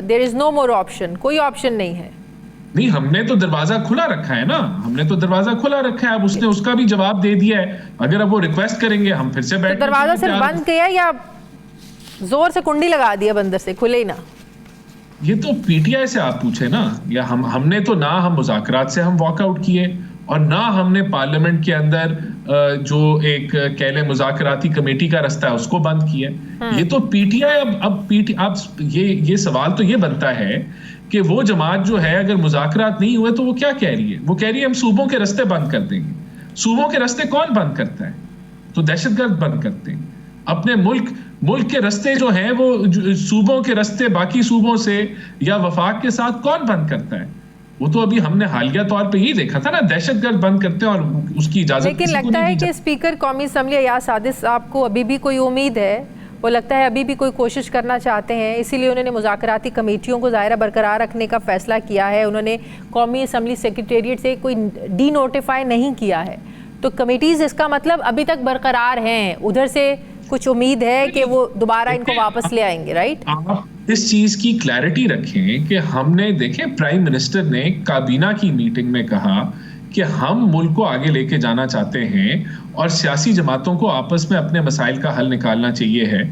there is no more option, कोई ऑप्शन नहीं है। नहीं, हमने तो दरवाजा खुला रखा है ना, हमने तो दरवाजा खुला रखा है। अब उसने उसका भी जवाब दे दिया है। अगर अब वो रिक्वेस्ट करेंगे हम फिर से बैठ। तो दरवाजा सिर्फ बंद किया या जोर से कुंडी लगा दिया बंदर से, खुले ही ना? ये तो पीटीआई से आप पूछे ना, या हमने तो ना हम मुज़ाकरात से हम वॉकआउट किए और ना हमने पार्लियामेंट के अंदर जो एक कहले मुज़ाकराती कमेटी का रास्ता है उसको बंद किया। ये तो पीटीआई अब ये सवाल तो ये बनता है कि वो जमात जो है अगर मुज़ाकरात नहीं हुए तो वो क्या कह रही है? वो कह रही है हम सूबों के रास्ते बंद कर देंगे। सूबों के रास्ते कौन बंद करता है? तो दहशतगर्द बंद करते हैं। अपने मुल्क के रास्ते जो हैं वो सूबों के रास्ते बाकी सूबों से या वफाक के साथ कौन बंद करता है? वो तो अभी हमने हालिया तौर पे यही देखा था ना, दहशतगर्द बंद करते हैं और उसकी इजाजत। लेकिन लगता है कि स्पीकर कौमी असम्बली अयाज सादिक साहब को अभी भी कोई उम्मीद है, वो लगता है अभी भी कोई कोशिश करना चाहते हैं, इसीलिए उन्होंने मुज़ाकराती कमेटियों को ज़ाहिर बरकरार रखने का फैसला किया है। उन्होंने कौमी असम्बली सेक्रेटेरिएट से कोई डी नोटिफाई नहीं किया है। तो कमेटीज़ इसका मतलब अभी तक बरकरार हैं, उधर से कुछ उम्मीद है कि वो दोबारा इनको वापस ले आएंगे, राइट? आप इस चीज की क्लैरिटी रखें कि हमने देखे प्राइम मिनिस्टर ने काबीना की मीटिंग में कहा कि हम मुल्क को आगे लेके जाना चाहते हैं और सियासी जमातों को आपस में अपने मसाइल का हल निकालना चाहिए है,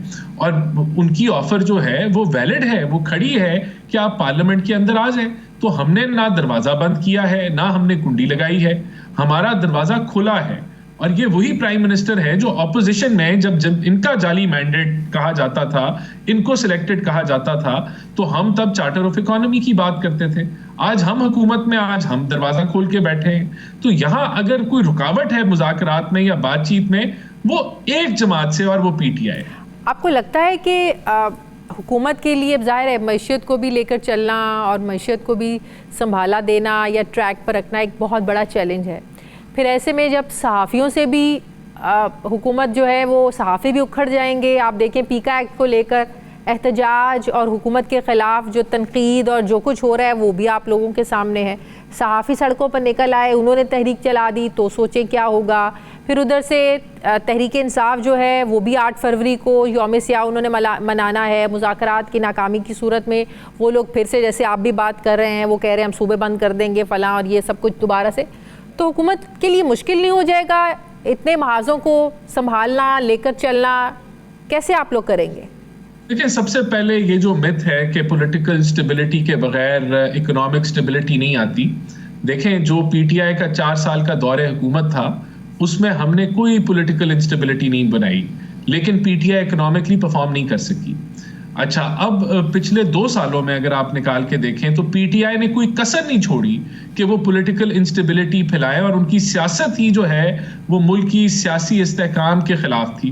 और उनकी ऑफर जो है वो वैलिड है, वो खड़ी है कि आप पार्लियामेंट के अंदर आ जाएं। तो हमने ना दरवाजा बंद किया है, ना हमने कुंडी लगाई है, हमारा दरवाजा खुला है। और ये वही प्राइम मिनिस्टर है जो ऑपोजिशन में जब इनका जाली मैंडेट कहा जाता था, इनको सिलेक्टेड कहा जाता था, तो हम तब चार्टर ऑफ इकोनॉमी की बात करते थे। आज हम हुकूमत में, आज हम दरवाजा खोल के बैठे हैं। तो यहाँ अगर कोई रुकावट है मुज़ाकरात में या बातचीत में, वो एक जमात से और वो पीटीआई। आपको लगता है कि हुकूमत के लिए ज़ाहिर है मईशत को भी लेकर चलना और मईशत को भी संभाला देना या ट्रैक पर रखना एक बहुत बड़ा चैलेंज है, फिर ऐसे में जब सहाफ़ियों से भी हुकूमत जो है वो सहाफ़ी भी उखड़ जाएंगे। आप देखें पीका एक्ट को लेकर एहतजाज और हुकूमत के ख़िलाफ़ जो तनकीद और जो कुछ हो रहा है वो भी आप लोगों के सामने है। सहाफ़ी सड़कों पर निकल आए, उन्होंने तहरीक चला दी, तो सोचें क्या होगा। फिर उधर से तहरीक इंसाफ जो है वो भी 8 फरवरी को यौम सियाह उन्होंने मनाना है। मुज़ाकरात की नाकामी की सूरत में वो लोग फिर से, जैसे आप भी बात कर रहे हैं, वो कह रहे हैं हम सूबे बंद कर देंगे फ़लाँ और ये सब कुछ दोबारा से। तो हुकूमत के लिए मुश्किल नहीं हो जाएगा इतने महाजों को संभालना, लेकर चलना? कैसे आप लोग करेंगे? देखिए, सबसे पहले ये जो मिथ है कि पॉलिटिकल स्टेबिलिटी के बगैर इकोनॉमिक स्टेबिलिटी नहीं आती। देखें, जो पीटीआई का 4 साल का दौरे हुकूमत था उसमें हमने कोई पॉलिटिकल इंस्टेबिलिटी नहीं बनाई, लेकिन पीटीआई इकोनॉमिकली परफॉर्म नहीं कर सकी। अच्छा, अब पिछले 2 सालों में अगर आप निकाल के देखें तो पीटीआई ने कोई कसर नहीं छोड़ी कि वो पॉलिटिकल इंस्टेबिलिटी फैलाए, और उनकी सियासत ही जो है वो मुल्क की सियासी इस्तेहकाम के खिलाफ थी।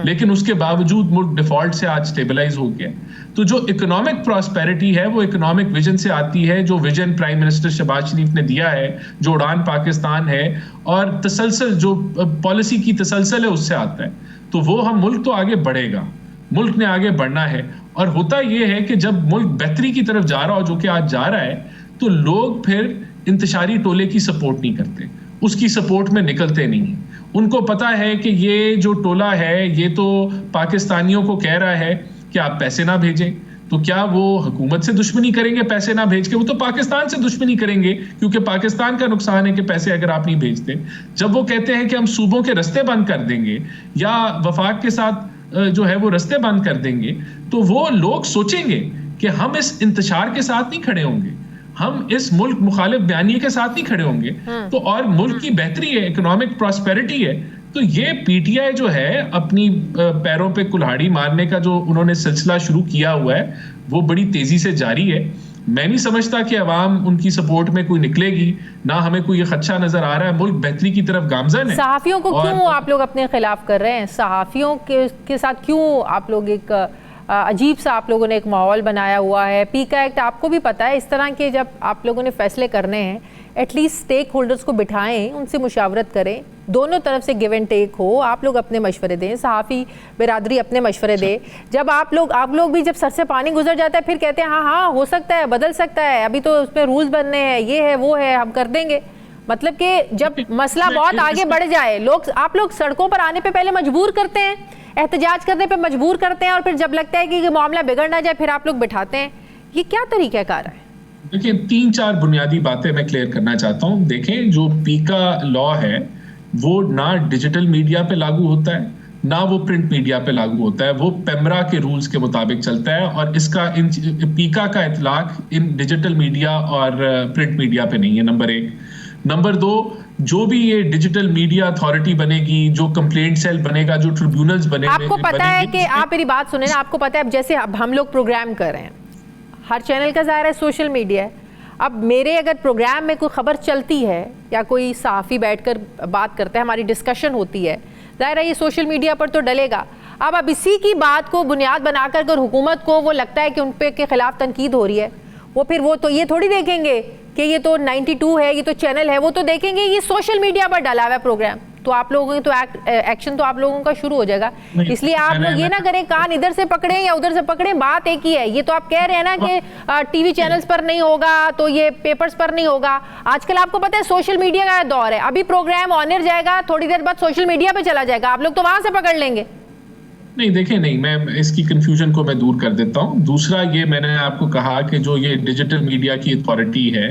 लेकिन उसके बावजूद मुल्क डिफॉल्ट से आज स्टेबलाइज हो गया। तो जो इकोनॉमिक प्रॉस्पेरिटी है वो इकोनॉमिक विजन से आती है, जो विजन प्राइम मिनिस्टर शहबाज शरीफ ने दिया है, जो उड़ान पाकिस्तान है और तसलसल जो पॉलिसी की तसलसल है उससे आता है। तो वो हम मुल्क तो आगे बढ़ेगा, मुल्क ने आगे बढ़ना है। और होता यह है कि जब मुल्क बेहतरी की तरफ जा रहा हो, जो कि आज जा रहा है, तो लोग फिर इंतशारी टोले की सपोर्ट नहीं करते, उसकी सपोर्ट में निकलते नहीं हैं। उनको पता है कि ये जो टोला है ये तो पाकिस्तानियों को कह रहा है कि आप पैसे ना भेजें, तो क्या वो हुकूमत से दुश्मनी करेंगे पैसे ना भेज के? वो तो पाकिस्तान से दुश्मनी करेंगे, क्योंकि पाकिस्तान का नुकसान है कि पैसे अगर आप नहीं भेजते। जब वो कहते हैं कि हम सूबों के रस्ते बंद कर देंगे या वफाक के साथ जो है वो रस्ते बंद कर देंगे, तो वो लोग सोचेंगे कि हम इस इंतशार के साथ नहीं खड़े होंगे, हम इस मुल्क मुखालिफ बयानिए के साथ नहीं खड़े होंगे। तो और मुल्क की बेहतरी है, इकोनॉमिक प्रॉस्पेरिटी है, तो ये पीटीआई जो है अपनी पैरों पे कुल्हाड़ी मारने का जो उन्होंने सिलसिला शुरू किया हुआ है वो बड़ी तेजी से जारी है। मैं नहीं समझता कि अवाम उनकी सपोर्ट में कोई निकलेगी, ना हमें कोई खदशा नजर आ रहा है। मुल्क बेहतरी की तरफ गामजन है। सहाफियों को क्यों आप लोग अपने खिलाफ कर रहे हैं? सहाफियों के साथ क्यों आप लोग एक अजीब सा आप लोगों ने एक माहौल बनाया हुआ है? पीका एक्ट आपको भी पता है, इस तरह के जब आप लोगों ने फैसले करने हैं एटलीस्ट स्टेक होल्डर्स को बिठाएं, उनसे मुशावरत करें, दोनों तरफ से गिव एंड टेक हो, आप लोग अपने मशवरे दें, सहाफ़ी बिरादरी अपने मशवरे दे। जब आप लोग भी जब सर से पानी गुजर जाता है फिर कहते हैं हाँ हो सकता है, बदल सकता है, अभी तो उसमें रूल्स बनने हैं, ये है वो है, हम कर देंगे। मतलब कि जब मसला बहुत आगे बढ़ जाए, आप लोग सड़कों पर आने पे पहले मजबूर करते हैं, एहतजाज करने पे मजबूर करते हैं, और फिर जब लगता है कि मामला बिगड़ ना जाए फिर आप लोग बिठाते हैं। ये क्या तरीक़ाकार है? देखिए, 3-4 बुनियादी बातें मैं क्लियर करना चाहता हूँ। देखें, जो पीका लॉ है वो ना डिजिटल मीडिया पे लागू होता है, ना वो प्रिंट मीडिया पे लागू होता है, वो पेमरा के रूल्स के मुताबिक चलता है। और इसका पीका का इतलाक इन डिजिटल मीडिया और प्रिंट मीडिया पे नहीं है, नंबर 1। नंबर 2, जो भी ये डिजिटल मीडिया अथॉरिटी बनेगी, जो कंप्लेंट सेल बनेगा, जो ट्रिब्यूनल्स बनेंगे, आपको पता है कि आप मेरी बात सुने ना, आपको पता है अब जैसे अब हम लोग प्रोग्राम कर रहे हैं, हर चैनल का ज़ाहिर है सोशल मीडिया है। अब मेरे अगर प्रोग्राम में कोई खबर चलती है या कोई सहाफ़ी बैठकर बात करता है, हमारी डिस्कशन होती है, ज़ाहिर है ये सोशल मीडिया पर तो डलेगा। अब इसी की बात को बुनियाद बनाकर अगर हुकूमत को वो लगता है कि उन पे के खिलाफ तनकीद हो रही है, वो फिर वो तो ये थोड़ी देखेंगे कि ये तो 92 है, ये तो चैनल है, वो तो देखेंगे ये सोशल मीडिया पर डला हुआ है प्रोग्राम, तो आप लोगों की तो एक्शन तो आप लोगों का शुरू हो जाएगा। इसलिए आप लोग ये ना करें कान इधर से पकड़ें या उधर से पकड़ें, बात एक ही है। ये तो आप कह रहे हैं ना कि टीवी चैनल्स पर नहीं होगा तो ये पेपर्स पर नहीं होगा। आजकल आपको पता है सोशल मीडिया का दौर है, अभी प्रोग्राम ऑन एयर जाएगा, थोड़ी देर बाद सोशल मीडिया पे चला जाएगा, आप लोग तो वहां से पकड़ लेंगे। नहीं, देखें, नहीं, मैं इसकी कंफ्यूजन को मैं दूर कर देता हूँ। दूसरा, ये मैंने आपको कहा कि जो ये डिजिटल मीडिया की अथॉरिटी है,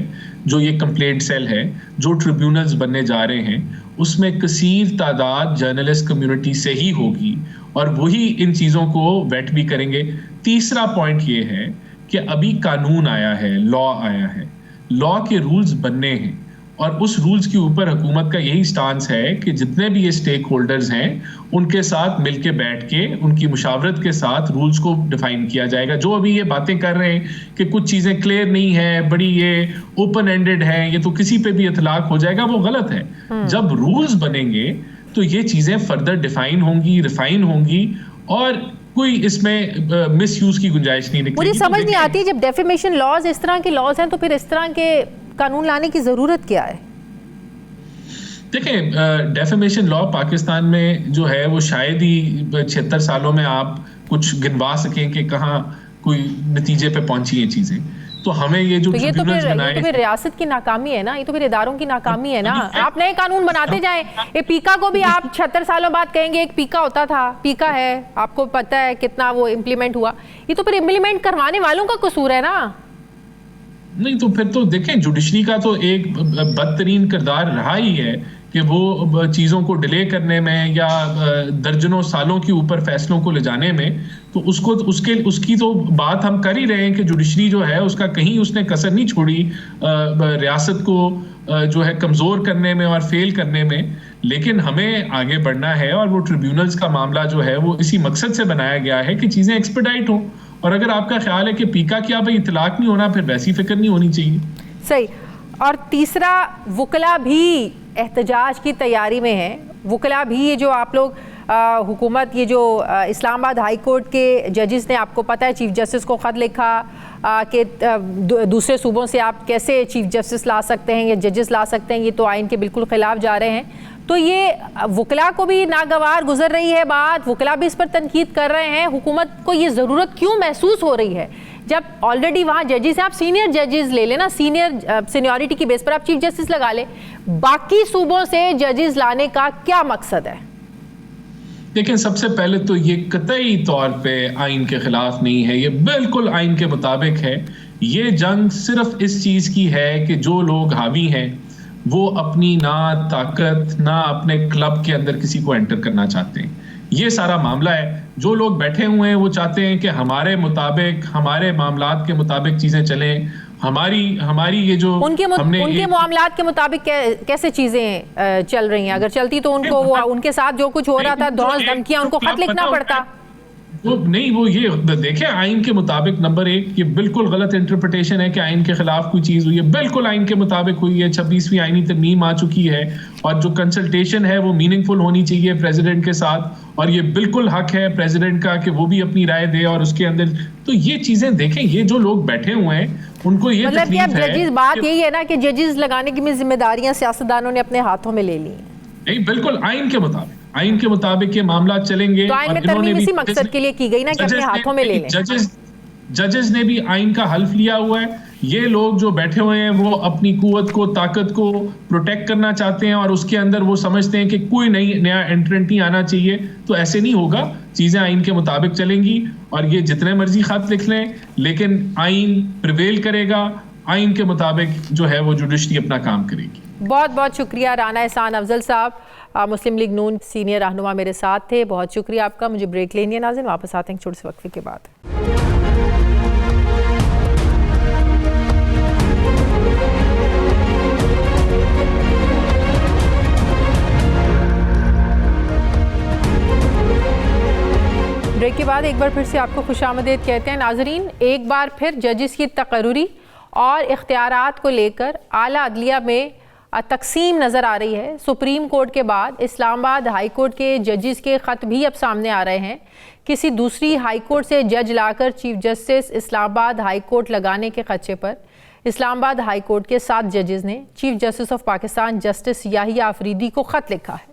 जो ये कंप्लेंट सेल है, जो ट्रिब्यूनल्स बनने जा रहे हैं, उसमें कसीर तादाद जर्नलिस्ट कम्युनिटी से ही होगी और वही इन चीज़ों को वेट भी करेंगे। तीसरा पॉइंट ये है कि अभी कानून आया है, लॉ आया है, लॉ के रूल्स बनने हैं और उस रूल्स के ऊपर हुकूमत का यही स्टांस है कि जितने भी ये स्टेक होल्डर्स हैं उनके साथ मिलके बैठ के उनकी मुशावरत के साथ रूल्स को डिफाइन किया जाएगा। जो अभी ये बातें कर रहे हैं कि कुछ चीज़ें क्लियर नहीं है, बड़ी ये ओपन एंडेड है, ये तो किसी पे भी इतलाक हो जाएगा, वो गलत है। जब रूल्स बनेंगे तो ये चीज़ें फर्दर डिफाइन होंगी, रिफाइन होंगी और कोई इसमें मिसयूज की गुंजाइश नहीं निकलेगी। मुझे समझ नहीं आती, जब डेफेमेशन लॉज इस तरह के लॉज हैं तो फिर इस तरह के कानून लाने की जरूरत क्या है? देखें, डेफेमेशन लॉ पाकिस्तान में जो है वो शायद ही 76 सालों में आप कुछ गिनवा सकें कि कहाँ कोई नतीजे पे पहुंची है चीजें। तो हमें ये जो ट्रिब्यूनल्स बनाए, ये तो फिर रियासत की नाकामी है ना, ये तो फिर इदारों की नाकामी है ना। आप नए कानून बनाते जाएं। ये पीका को भी आप 76 सालों बाद कहेंगे एक पीका होता था, पीका है, आपको पता है कितना वो इम्प्लीमेंट हुआ। ये तो फिर इम्प्लीमेंट करवाने वालों का कसूर है ना। नहीं तो फिर तो देखें, जुडिशरी का तो एक बदतरीन किरदार रहा ही है कि वो चीज़ों को डिले करने में या दर्जनों सालों के ऊपर फैसलों को ले जाने में, तो उसकी तो बात हम कर ही रहे हैं कि जुडिशरी जो है उसका कहीं उसने कसर नहीं छोड़ी रियासत को जो है कमज़ोर करने में और फेल करने में। लेकिन हमें आगे बढ़ना है और वो ट्रिब्यूनल्स का मामला जो है वो इसी मकसद से बनाया गया है कि चीज़ें एक्सपेडाइट हों। और अगर आपका ख्याल है कि पीका क्या भाई इतलाक नहीं होना, फिर वैसी फिक्र नहीं होनी चाहिए। सही। और तीसरा, वुकला भी एहतजाज की तैयारी में है। वुकला भी ये जो आप लोग हुकूमत, ये जो इस्लामाबाद हाई कोर्ट के जजेस ने, आपको पता है चीफ जस्टिस को ख़त लिखा कि दूसरे सूबों से आप कैसे चीफ जस्टिस ला सकते हैं या जजेस ला सकते हैं, ये तो आइन के बिल्कुल ख़िलाफ़ जा रहे हैं। तो ये वुकला को भी नागवार गुजर रही है बात, वुकला भी इस पर तनकीद कर रहे हैं। हुकूमत को ये ज़रूरत क्यों महसूस हो रही है जब ऑलरेडी वहाँ जजेस हैं? आप सीनियर जजेस ले लेना, सीनियरिटी की बेस पर आप चीफ जस्टिस लगा ले। बाकी सूबों से जजेस लाने का क्या मकसद है? लेकिन सबसे पहले तो ये कतई तौर पे आइन के खिलाफ नहीं है, ये बिल्कुल आइन के मुताबिक है। ये जंग सिर्फ इस चीज़ की है कि जो लोग हावी हैं वो अपनी ना ताकत ना अपने क्लब के अंदर किसी को एंटर करना चाहते हैं। ये सारा मामला है। जो लोग बैठे हुए हैं वो चाहते हैं कि हमारे मुताबिक, हमारे मामलात के मुताबिक चीज़ें चलें। हमारी ये जो उनके मामलात के मुताबिक कैसे चीजें चल रही हैं? अगर चलती तो उनको वो उनके साथ जो कुछ हो रहा था, धौंस धमकियां, उनको खत लिखना पड़ता। वो ये देखें, आइन के मुताबिक नंबर 1 ये बिल्कुल गलत इंटरप्रिटेशन है कि आइन के खिलाफ कोई चीज हुई है। बिल्कुल आइन के मुताबिक हुई है। 26वीं आइनी तरमीम आ चुकी है और जो कंसल्टेशन है वो मीनिंगफुल होनी चाहिए प्रेसिडेंट के साथ, और ये बिल्कुल हक है प्रेसिडेंट का कि वो भी अपनी राय दे। और उसके अंदर तो ये चीजें देखें, ये जो लोग बैठे हुए हैं उनको ये मतलब कि अब जजेस, बात यही है ना कि जजेस लगाने की जिम्मेदारियां सियासतदानों ने अपने हाथों में ले ली। नहीं, बिल्कुल आइन के मुताबिक ये मामला चलेंगे। तो आइन में तरमीम इसी मकसद के लिए की गई ना कि अपने हाथों में ले लें। जजेस ने भी आइन का हल्फ लिया हुआ है। ये लोग जो बैठे हुए हैं वो अपनी कुव्वत को, ताकत को प्रोटेक्ट करना चाहते हैं और उसके अंदर वो समझते हैं कि कोई नया एंट्रेंट नहीं आना चाहिए। तो ऐसे नहीं होगा, चीजें आइन के मुताबिक चलेंगी और ये जितने मर्जी खत लिख लें, लेकिन आइन प्रिवेल करेगा। आइन के मुताबिक जो है वो जुडिशरी अपना काम करेगी। बहुत बहुत शुक्रिया राना एहसान अफजल साहब, मुस्लिम लीग नून सीनियर रहनुमा मेरे साथ थे। बहुत शुक्रिया आपका। मुझे ब्रेक लेनी है नाज़रीन, वापस आते हैं छोटे से वक्फे के बाद। ब्रेक के बाद एक बार फिर से आपको खुशामदीद कहते हैं नाजरीन। एक बार फिर जजिस की तकर्रुरी और इख्तियारात को लेकर आला अदलिया में तकसीम नज़र आ रही है। सुप्रीम कोर्ट के बाद इस्लामाबाद हाई कोर्ट के जजिस के ख़त भी अब सामने आ रहे हैं। किसी दूसरी हाई कोर्ट से जज लाकर chief justice Islamabad high court लगाने के खदशे पर इस्लामाबाद हाई कोर्ट के 7 जजेस ने chief justice of Pakistan justice Yahya Afridi को ख़त लिखा है।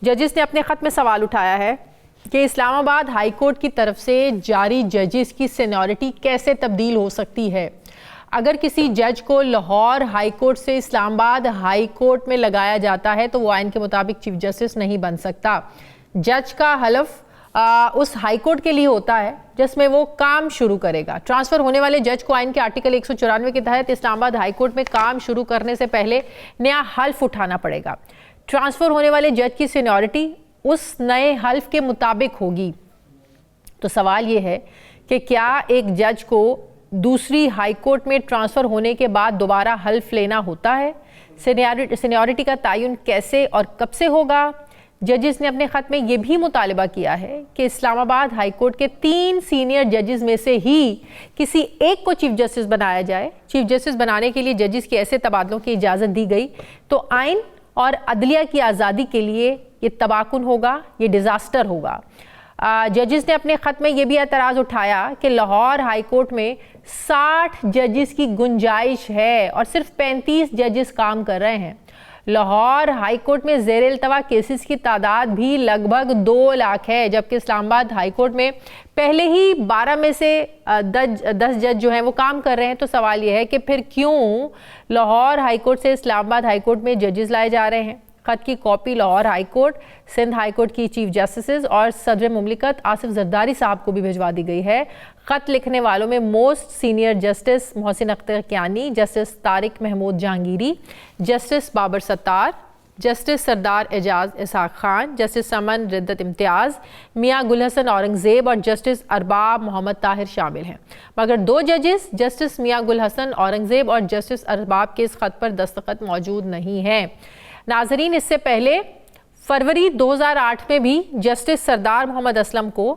जजिस ने अपने ख़त में सवाल उठाया है कि इस्लामाबाद हाई कोर्ट की तरफ से जारी जजिस की सीनियरिटी कैसे तब्दील हो सकती है। अगर किसी जज को लाहौर हाई कोर्ट से इस्लामाबाद हाई कोर्ट में लगाया जाता है तो वो आइन के मुताबिक चीफ जस्टिस नहीं बन सकता। जज का हलफ उस हाई कोर्ट के लिए होता है जिसमें वो काम शुरू करेगा। ट्रांसफ़र होने वाले जज को आइन के आर्टिकल 194 के तहत इस्लामाबाद हाई कोर्ट में काम शुरू करने से पहले नया हल्फ उठाना पड़ेगा। ट्रांसफ़र होने वाले जज की सीनियरिटी उस नए हल्फ के मुताबिक होगी। तो सवाल ये है कि क्या एक जज को दूसरी हाई कोर्ट में ट्रांसफ़र होने के बाद दोबारा हल्फ लेना होता है? सीनियरिटी का तयन कैसे और कब से होगा? जजेस ने अपने ख़त में यह भी मुतालबा किया है कि इस्लामाबाद हाई कोर्ट के 3 सीनियर जजेस में से ही किसी एक को चीफ जस्टिस बनाया जाए। चीफ जस्टिस बनाने के लिए जजेस के ऐसे तबादलों की इजाज़त दी गई तो आइन और अदलिया की आज़ादी के लिए ये तबाकुन होगा, ये डिज़ास्टर होगा। जजेस ने अपने खत में ये भी एतराज़ उठाया कि लाहौर हाई कोर्ट में 60 जजेस की गुंजाइश है और सिर्फ 35 जजेस काम कर रहे हैं। लाहौर हाई कोर्ट में ज़ेर इल्तवा केसेस की तादाद भी लगभग 2 लाख है, जबकि इस्लामाबाद हाई कोर्ट में पहले ही 12 में से 10 जज जो हैं वो काम कर रहे हैं। तो सवाल ये है कि फिर क्यों लाहौर हाई कोर्ट से इस्लामाबाद हाई कोर्ट में जजेस लाए जा रहे हैं। खत की copy Lahore high court, Sindh high court की चीफ जस्टिस और सदर मुमलिकत आसिफ जरदारी साहब को भी भिजवा दी गई है। खत लिखने वालों में most senior justice Mohsin Akhtar Kiyani, justice Tariq Mahmood Jahangiri, justice Babar Sattar, justice Sardar Ejaz Ishaq Khan, justice Saman Riddat Imtiaz, Mian Gulhassan Aurangzeb और जस्टिस अरबाब मोहम्मद ताहिर शामिल हैं। मगर 2 जजेस जस्टिस मियाँ गुलहसन औरंगज़ेब और जस्टिस अरबाब के इस खत पर दस्तखत मौजूद नहीं हैं। नाजरीन, इससे पहले फरवरी 2008 में भी जस्टिस सरदार मोहम्मद असलम को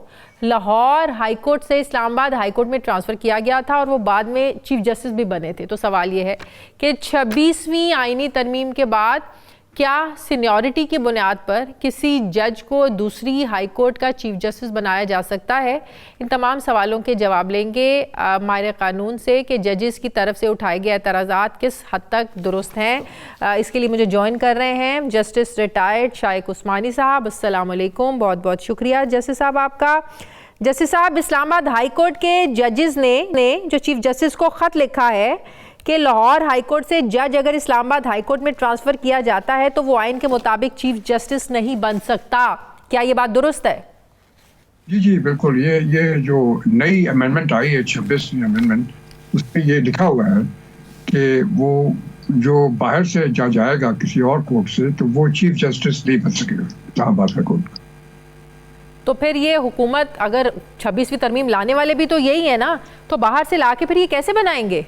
लाहौर हाई कोर्ट से इस्लामाबाद हाई कोर्ट में ट्रांसफ़र किया गया था और वो बाद में चीफ जस्टिस भी बने थे। तो सवाल ये है कि 26वीं आईनी तरमीम के बाद क्या सीनियरिटी की बुनियाद पर किसी जज को दूसरी हाई कोर्ट का चीफ जस्टिस बनाया जा सकता है? इन तमाम सवालों के जवाब लेंगे माहिर कानून से कि जजेस की तरफ से उठाए गए एतराज़ात किस हद तक दुरुस्त हैं। इसके लिए मुझे ज्वाइन कर रहे हैं जस्टिस रिटायर्ड शाइक उस्मानी साहब। अस्सलाम वालेकुम, बहुत बहुत शुक्रिया जस्टिस साहब आपका। जस्टिस साहब, इस्लामाबाद हाई कोर्ट के जजेस ने जो चीफ जस्टिस को ख़त लिखा है कि लाहौर हाई कोर्ट से जज अगर इस्लामाबाद हाई कोर्ट में ट्रांसफ़र किया जाता है तो वो आइन के मुताबिक चीफ जस्टिस नहीं बन सकता, क्या ये बात दुरुस्त है? जी जी बिल्कुल। ये जो नई अमेंडमेंट आई है 26वीं अमेंडमेंट, उसमें ये लिखा हुआ है कि वो जो बाहर से जज आएगा किसी और कोर्ट से तो वो चीफ जस्टिस नहीं बन सकेगा इस्लामाबाद हाई कोर्ट। तो फिर ये हुकूमत अगर 26वीं तरमीम लाने वाले भी तो यही है ना, तो बाहर से ला के फिर ये कैसे बनाएंगे?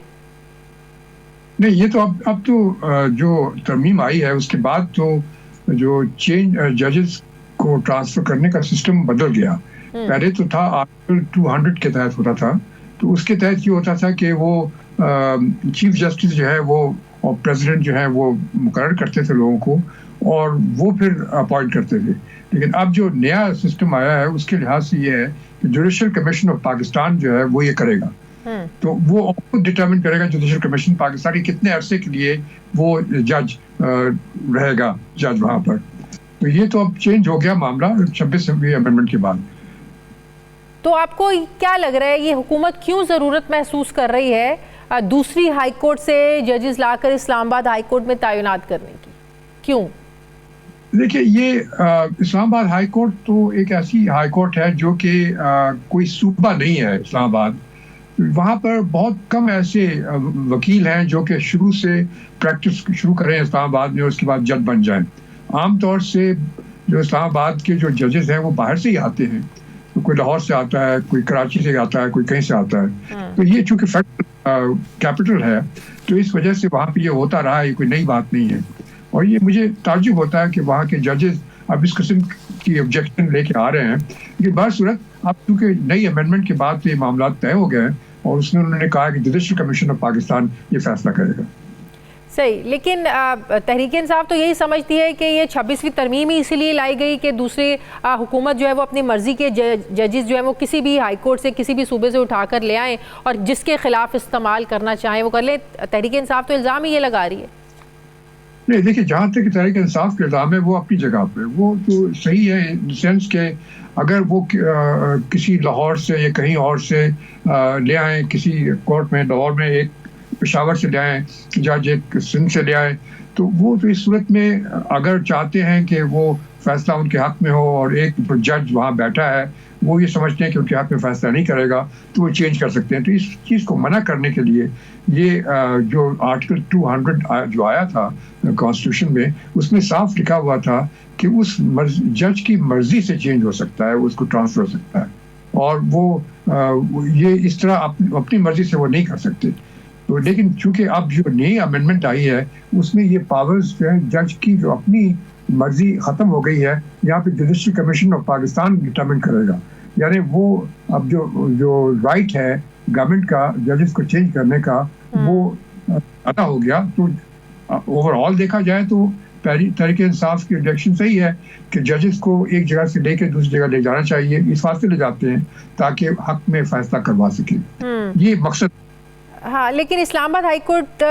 नहीं, ये तो अब तो जो तरमीम आई है उसके बाद तो जो चेंज जजेस को ट्रांसफर करने का सिस्टम बदल गया। पहले तो था आर्टिकल 200 के तहत होता था, तो उसके तहत ये होता था कि वो चीफ जस्टिस जो है वो और प्रेसिडेंट जो है वो मुकर्रर करते थे लोगों को और वो फिर अपॉइंट करते थे। लेकिन अब जो नया सिस्टम आया है उसके लिहाज से ये है कि जुडिशल कमीशन ऑफ पाकिस्तान जो है वो ये करेगा। तो वो डिटरमिन करेगा जुडिशल कमीशन पाकिस्तान की कितने अरसे के लिए वो जज रहेगा जज वहां पर। तो ये तो अब चेंज हो गया मामला 26वीं अमेंडमेंट के बाद। तो आपको क्या लग रहा है ये हुकूमत क्यों ज़रूरत महसूस कर रही है दूसरी हाई कोर्ट से जजेस लाकर इस्लामाबाद हाई कोर्ट में तैनात करने की? क्यों? देखिए, ये इस्लामाबाद हाई कोर्ट तो एक ऐसी हाई कोर्ट है जो कि कोई सूबा नहीं है इस्लामाबाद। वहाँ पर बहुत कम ऐसे वकील हैं जो कि शुरू से प्रैक्टिस शुरू करें इस्लामाबाद में, उसके बाद जज बन जाएं। आमतौर से जो इस्लामाबाद के जो जजेस हैं वो बाहर से ही आते हैं, तो कोई लाहौर से आता है, कोई कराची से आता है, कोई कहीं से आता है। तो ये चूँकि कैपिटल है तो इस वजह से वहाँ पे ये होता रहा है, कोई नई बात नहीं है। और ये मुझे ताज्जुब होता है कि वहाँ के जजेस अब इस किस्म की ऑब्जेक्शन लेके आ रहे हैं। लेकिन बहरसूरत अब चूँकि नई अमेंडमेंट के बाद ये मामला तय हो गए हैं और उसने उन्होंने कहा कि जुडिशल कमीशन ऑफ पाकिस्तान ये फैसला करेगा। सही, लेकिन तहरीक इंसाफ तो यही समझती है कि ये 26वीं तरमीम ही इसीलिए लाई गई कि दूसरी हुकूमत जो है वो अपनी मर्जी के जजेस जो है वो किसी भी हाई कोर्ट से किसी भी सूबे से उठाकर ले आएँ और जिसके खिलाफ इस्तेमाल करना चाहें वो कर ले। तहरीक इंसाफ तो इल्ज़ाम ही ये लगा रही है। नहीं, देखिए, जहाँ तक तहरीक इंसाफ के इल्ज़ाम है वो अपनी जगह पे वो तो सही है इन सेंस के अगर वो किसी लाहौर से या कहीं और से ले आए किसी कोर्ट में, लाहौर में एक पेशावर से ले आए जज, एक सिंध से ले आए, तो वो तो इस सूरत में अगर चाहते हैं कि वो फैसला उनके हक में हो और एक जज वहाँ बैठा है वो ये समझते हैं कि उनके हक में फैसला नहीं करेगा तो वो चेंज कर सकते हैं। तो इस चीज़ को मना करने के लिए ये जो आर्टिकल 200 जो आया था कॉन्स्टिट्यूशन में, उसमें साफ लिखा हुआ था कि उस जज की मर्जी से चेंज हो सकता है, उसको ट्रांसफर हो सकता है और वो ये इस तरह अपनी मर्जी से वो नहीं कर सकते। तो लेकिन चूंकि अब जो नई अमेंडमेंट आई है उसमें ये पावर्स जो है जज की जो अपनी मर्जी ख़त्म हो गई है, यहाँ पे judicial commission of Pakistan determine करेगा। यानी वो अब जो राइट है गवर्नमेंट का जजेस को चेंज करने का वो अदा हो गया। तो ओवरऑल देखा जाए तो तहरीक इंसाफ की इलेक्शन सही है कि जजेस को एक जगह से लेकर दूसरी जगह ले जाना चाहिए, इस वास्ते ले जाते हैं ताकि हक में फैसला करवा सके, ये मकसद। हाँ, लेकिन इस्लामाबाद हाई कोर्ट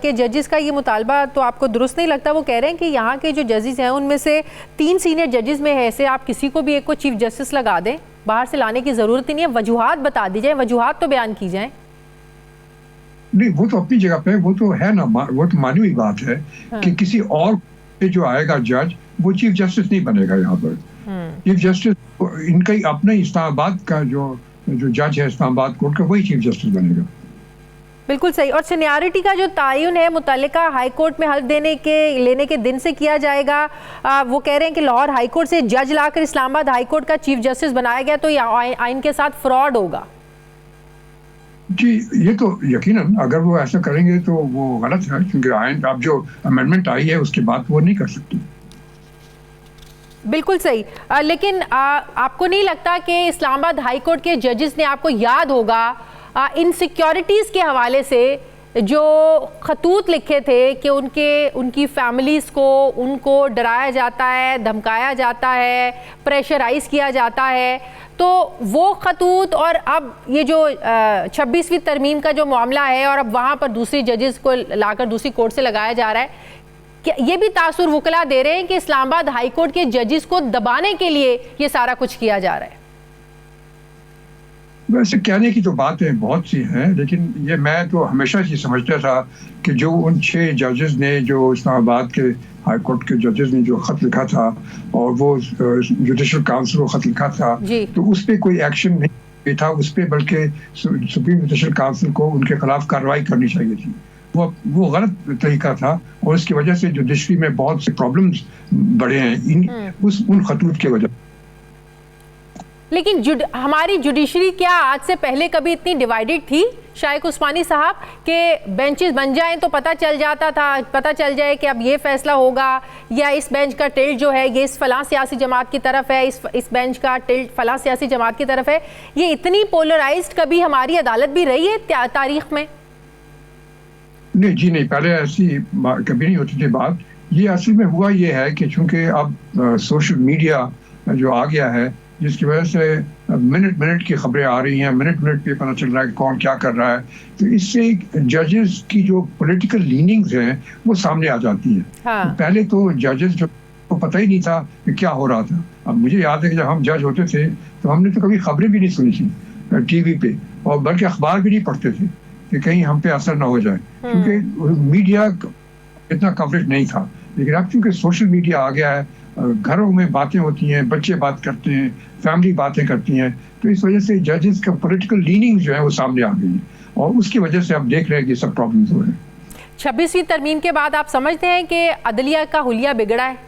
के जजेस का ये मुतालबा तो आपको दुरुस्त नहीं लगता? वो कह रहे हैं कि यहाँ के जो जजेस हैं उनमें से 3 सीनियर जजेस में है से आप किसी को भी एक को चीफ जस्टिस लगा दें, बाहर से लाने की ज़रूरत ही नहीं है, वजूहात बता दी जाए, वजूहात तो बयान की जाए। नहीं, वो तो अपनी जगह पे वो तो है ना, वो तो मानी हुई बात है। हाँ। कि किसी और पे जो आएगा जज वो चीफ जस्टिस नहीं बनेगा यहाँ पर। चीफ जस्टिस इनका ही अपना इस्लामाबाद का जो जज है इस्लामाबाद कोर्ट का, वही चीफ जस्टिस बनेगा। बिल्कुल सही। और सीनियरिटी का जो तयन है मुतल्लिका हाई कोर्ट में हल्फ लेने के दिन से किया जाएगा। वो कह रहे हैं कि लाहौर हाई कोर्ट से जज लाकर इस्लामाबाद हाई कोर्ट का चीफ जस्टिस बनाया गया तो ये आइन के साथ फ्रॉड होगा। जी, ये तो यकीनन अगर वो ऐसा करेंगे तो वो गलत है, क्योंकि आइन अब जो अमेंडमेंट आई है उसके बाद वो नहीं कर सकती। बिल्कुल सही। लेकिन आपको नहीं लगता कि इस्लामाबाद हाई कोर्ट के जजेस ने, आपको याद होगा इनसिक्योरिटीज़ के हवाले से जो खतूत लिखे थे कि उनकी फैमिलीज़ को उनको डराया जाता है, धमकाया जाता है, प्रेशराइज़ किया जाता है, तो वो खतूत और अब ये जो 26वीं तरमीम का जो मामला है और अब वहाँ पर दूसरी जजेस को लाकर दूसरी कोर्ट से लगाया जा रहा है, क्या ये भी तासुर वकला दे रहे हैं कि इस्लामाबाद हाई कोर्ट के जजेस को दबाने के लिए ये सारा कुछ किया जा रहा है? वैसे कहने की तो बातें बहुत सी हैं, लेकिन ये मैं तो हमेशा ही समझता था कि जो उन 6 जजेस ने, जो इस्लामाबाद के हाई कोर्ट के जजेस ने जो खत लिखा था और वो जुडिशल काउंसिल को खत लिखा था, तो उस पर कोई एक्शन नहीं था उस पर, बल्कि सुप्रीम जुडिशल काउंसिल को उनके खिलाफ कार्रवाई करनी चाहिए थी। वो गलत तरीका था और इसकी वजह से जुडिशरी में बहुत से प्रॉब्लम्स बढ़े हैं उन खतूत की वजह। लेकिन हमारी जुडिशरी क्या आज से पहले कभी इतनी डिवाइडेड थी शाइख उस्मानी साहब के बेंचेस बन जाएं तो पता चल जाता था, पता चल जाए कि अब ये फैसला होगा या इस बेंच का टिल्ट जो है ये इस फलां सियासी जमात की तरफ है, इस बेंच का टिल्ट फलां सियासी जमात की तरफ है? ये इतनी पोलराइज्ड कभी हमारी अदालत भी रही है तारीख में? नहीं जी, नहीं, पहले ऐसी कभी नहीं होती थी बात। ये असल में हुआ ये है कि चूंकि अब सोशल मीडिया जो आ गया है, जिसकी वजह से मिनट की खबरें आ रही हैं, मिनट पे पता चल रहा है कि कौन क्या कर रहा है, तो इससे जजेस की जो पॉलिटिकल लीनिंग्स हैं वो सामने आ जाती हैं। हाँ। तो पहले तो जजेस जो को पता ही नहीं था कि क्या हो रहा था। अब मुझे याद है कि जब हम जज होते थे तो हमने तो कभी खबरें भी नहीं सुनी थी टीवी पे, और बल्कि अखबार भी नहीं पढ़ते थे कि कहीं हम पे असर ना हो जाए, क्योंकि मीडिया इतना कवरेज नहीं था। लेकिन अब चूंकि सोशल मीडिया आ गया है, घरों में बातें होती हैं, बच्चे बात करते हैं, फैमिली बातें करती हैं, तो इस वजह से जजेस का पॉलिटिकल लीनिंग जो है वो सामने आ गई है और उसकी वजह से अब देख रहे हैं कि सब प्रॉब्लम्स हो रहे हैं। 26वीं तरमीम के बाद आप समझते हैं कि अदलिया का हुलिया बिगड़ा है?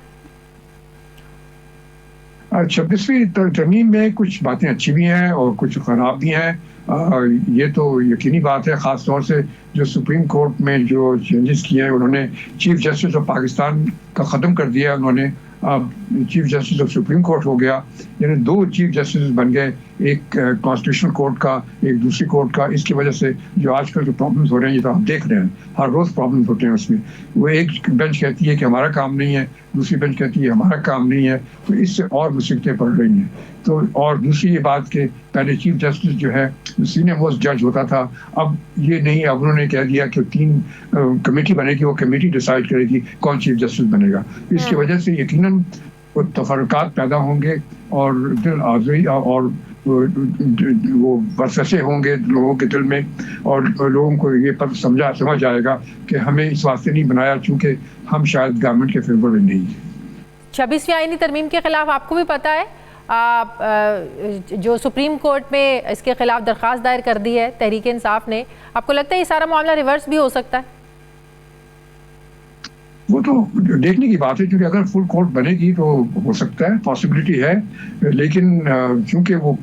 26वीं तरमीम में कुछ बातें अच्छी भी हैं और कुछ खराब भी हैं। ये तो यकीनी बात है, ख़ास तौर से जो सुप्रीम कोर्ट में जो चेंजेस किए हैं, उन्होंने चीफ जस्टिस ऑफ पाकिस्तान का ख़त्म कर दिया, उन्होंने अब chief justice of supreme court हो गया, यानी 2 चीफ जस्टिस बन गए, एक कॉन्स्टिट्यूशनल कोर्ट का, एक दूसरी कोर्ट का। इसकी वजह से जो आजकल जो प्रॉब्लम्स हो रहे हैं ये तो आप देख रहे हैं, हर रोज़ प्रॉब्लम्स होते हैं उसमें। वो एक बेंच कहती है कि हमारा काम नहीं है, दूसरी बेंच कहती है हमारा काम नहीं है, तो इससे और मुसीबतें पड़ रही हैं। तो और दूसरी ये बात कि पहले चीफ जस्टिस जो है सीनियर मोस्ट जज होता था, अब ये नहीं, अब उन्होंने कह दिया कि 3 कमेटी बनेगी, वो कमेटी डिसाइड करेगी कौन चीफ जस्टिस बनेगा। इसकी वजह से यकीनन तफरकात पैदा होंगे और दिल आज़ारी और वो वसवसे होंगे लोगों के दिल में, और लोगों को ये पता समझ आएगा कि हमें इस वास्ते नहीं बनाया चूँकि हम शायद गवर्नमेंट के फेवर में नहीं है। 26वीं आईनी तरमीम के खिलाफ आपको भी पता है जो सुप्रीम कोर्ट में इसके खिलाफ दरख्वास्त दायर कर दी है तहरीक इंसाफ ने, आपको लगता है ये सारा मामला रिवर्स भी हो सकता है? वो तो देखने की बात है, क्योंकि अगर फुल कोर्ट बनेगी तो हो सकता है, पॉसिबिलिटी है, लेकिन चूंकि वो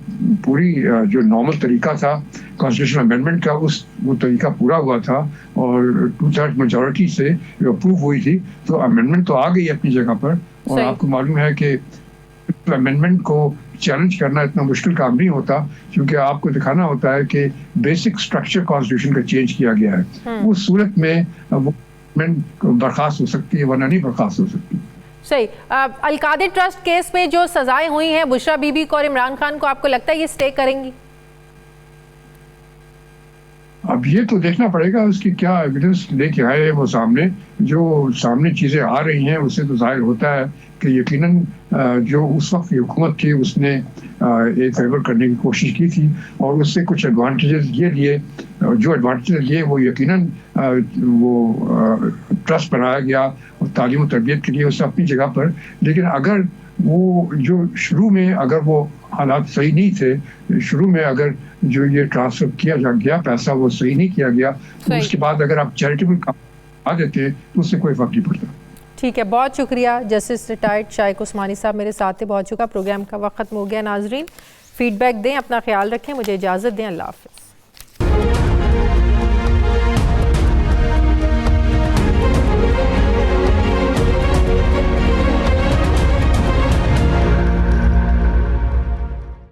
पूरी जो नॉर्मल तरीका था कॉन्स्टिट्यूशनल अमेंडमेंट का, वो तरीका पूरा हुआ था और 2/3 मेजॉरिटी से अप्रूव हुई थी, तो अमेंडमेंट तो आ गई अपनी जगह पर। और आपको मालूम है कि अमेंडमेंट को चैलेंज करना इतना मुश्किल काम नहीं होता, क्योंकि आपको दिखाना होता है कि बेसिक स्ट्रक्चर कॉन्स्टिट्यूशन का चेंज किया गया है। उस सूरत में वो गवर्नमेंट बर्खास्त हो सकती है, वरना नहीं बर्खास्त हो सकती। सही। अलकादिर ट्रस्ट केस में जो सजाएं हुई हैं बुशरा बीबी को और इमरान खान को, आपको लगता है ये स्टे करेंगी? अब ये तो देखना पड़ेगा उसकी क्या एविडेंस लेके आए वो सामने। जो सामने चीज़ें आ रही हैं उससे तो जाहिर होता है कि यकीनन जो उस वक्त की हुकूमत थी उसने एक फेवर करने की कोशिश की थी और उससे कुछ एडवांटेजेस ये लिए। जो एडवांटेजेस लिए वो यकीनन वो ट्रस्ट बनाया गया और तालीम और तरबियत के लिए उससे अपनी जगह पर। लेकिन अगर वो जो शुरू में अगर वो हालात सही नहीं थे, शुरू में अगर जो ये ट्रांसफर किया गया पैसा वो सही नहीं किया गया, तो उसके बाद अगर आप चैरिटेबल काम आ देते तो उससे कोई फर्क नहीं पड़ता। ठीक है, बहुत शुक्रिया जस्टिस रिटायर्ड शाइक उस्मानी साहब मेरे साथ थे। बहुत शुक्रिया। प्रोग्राम का वक्त खत्म हो गया। नाजरीन फीडबैक दें, अपना ख्याल रखें, मुझे इजाज़त दें। अल्लाह हाफ़िज़।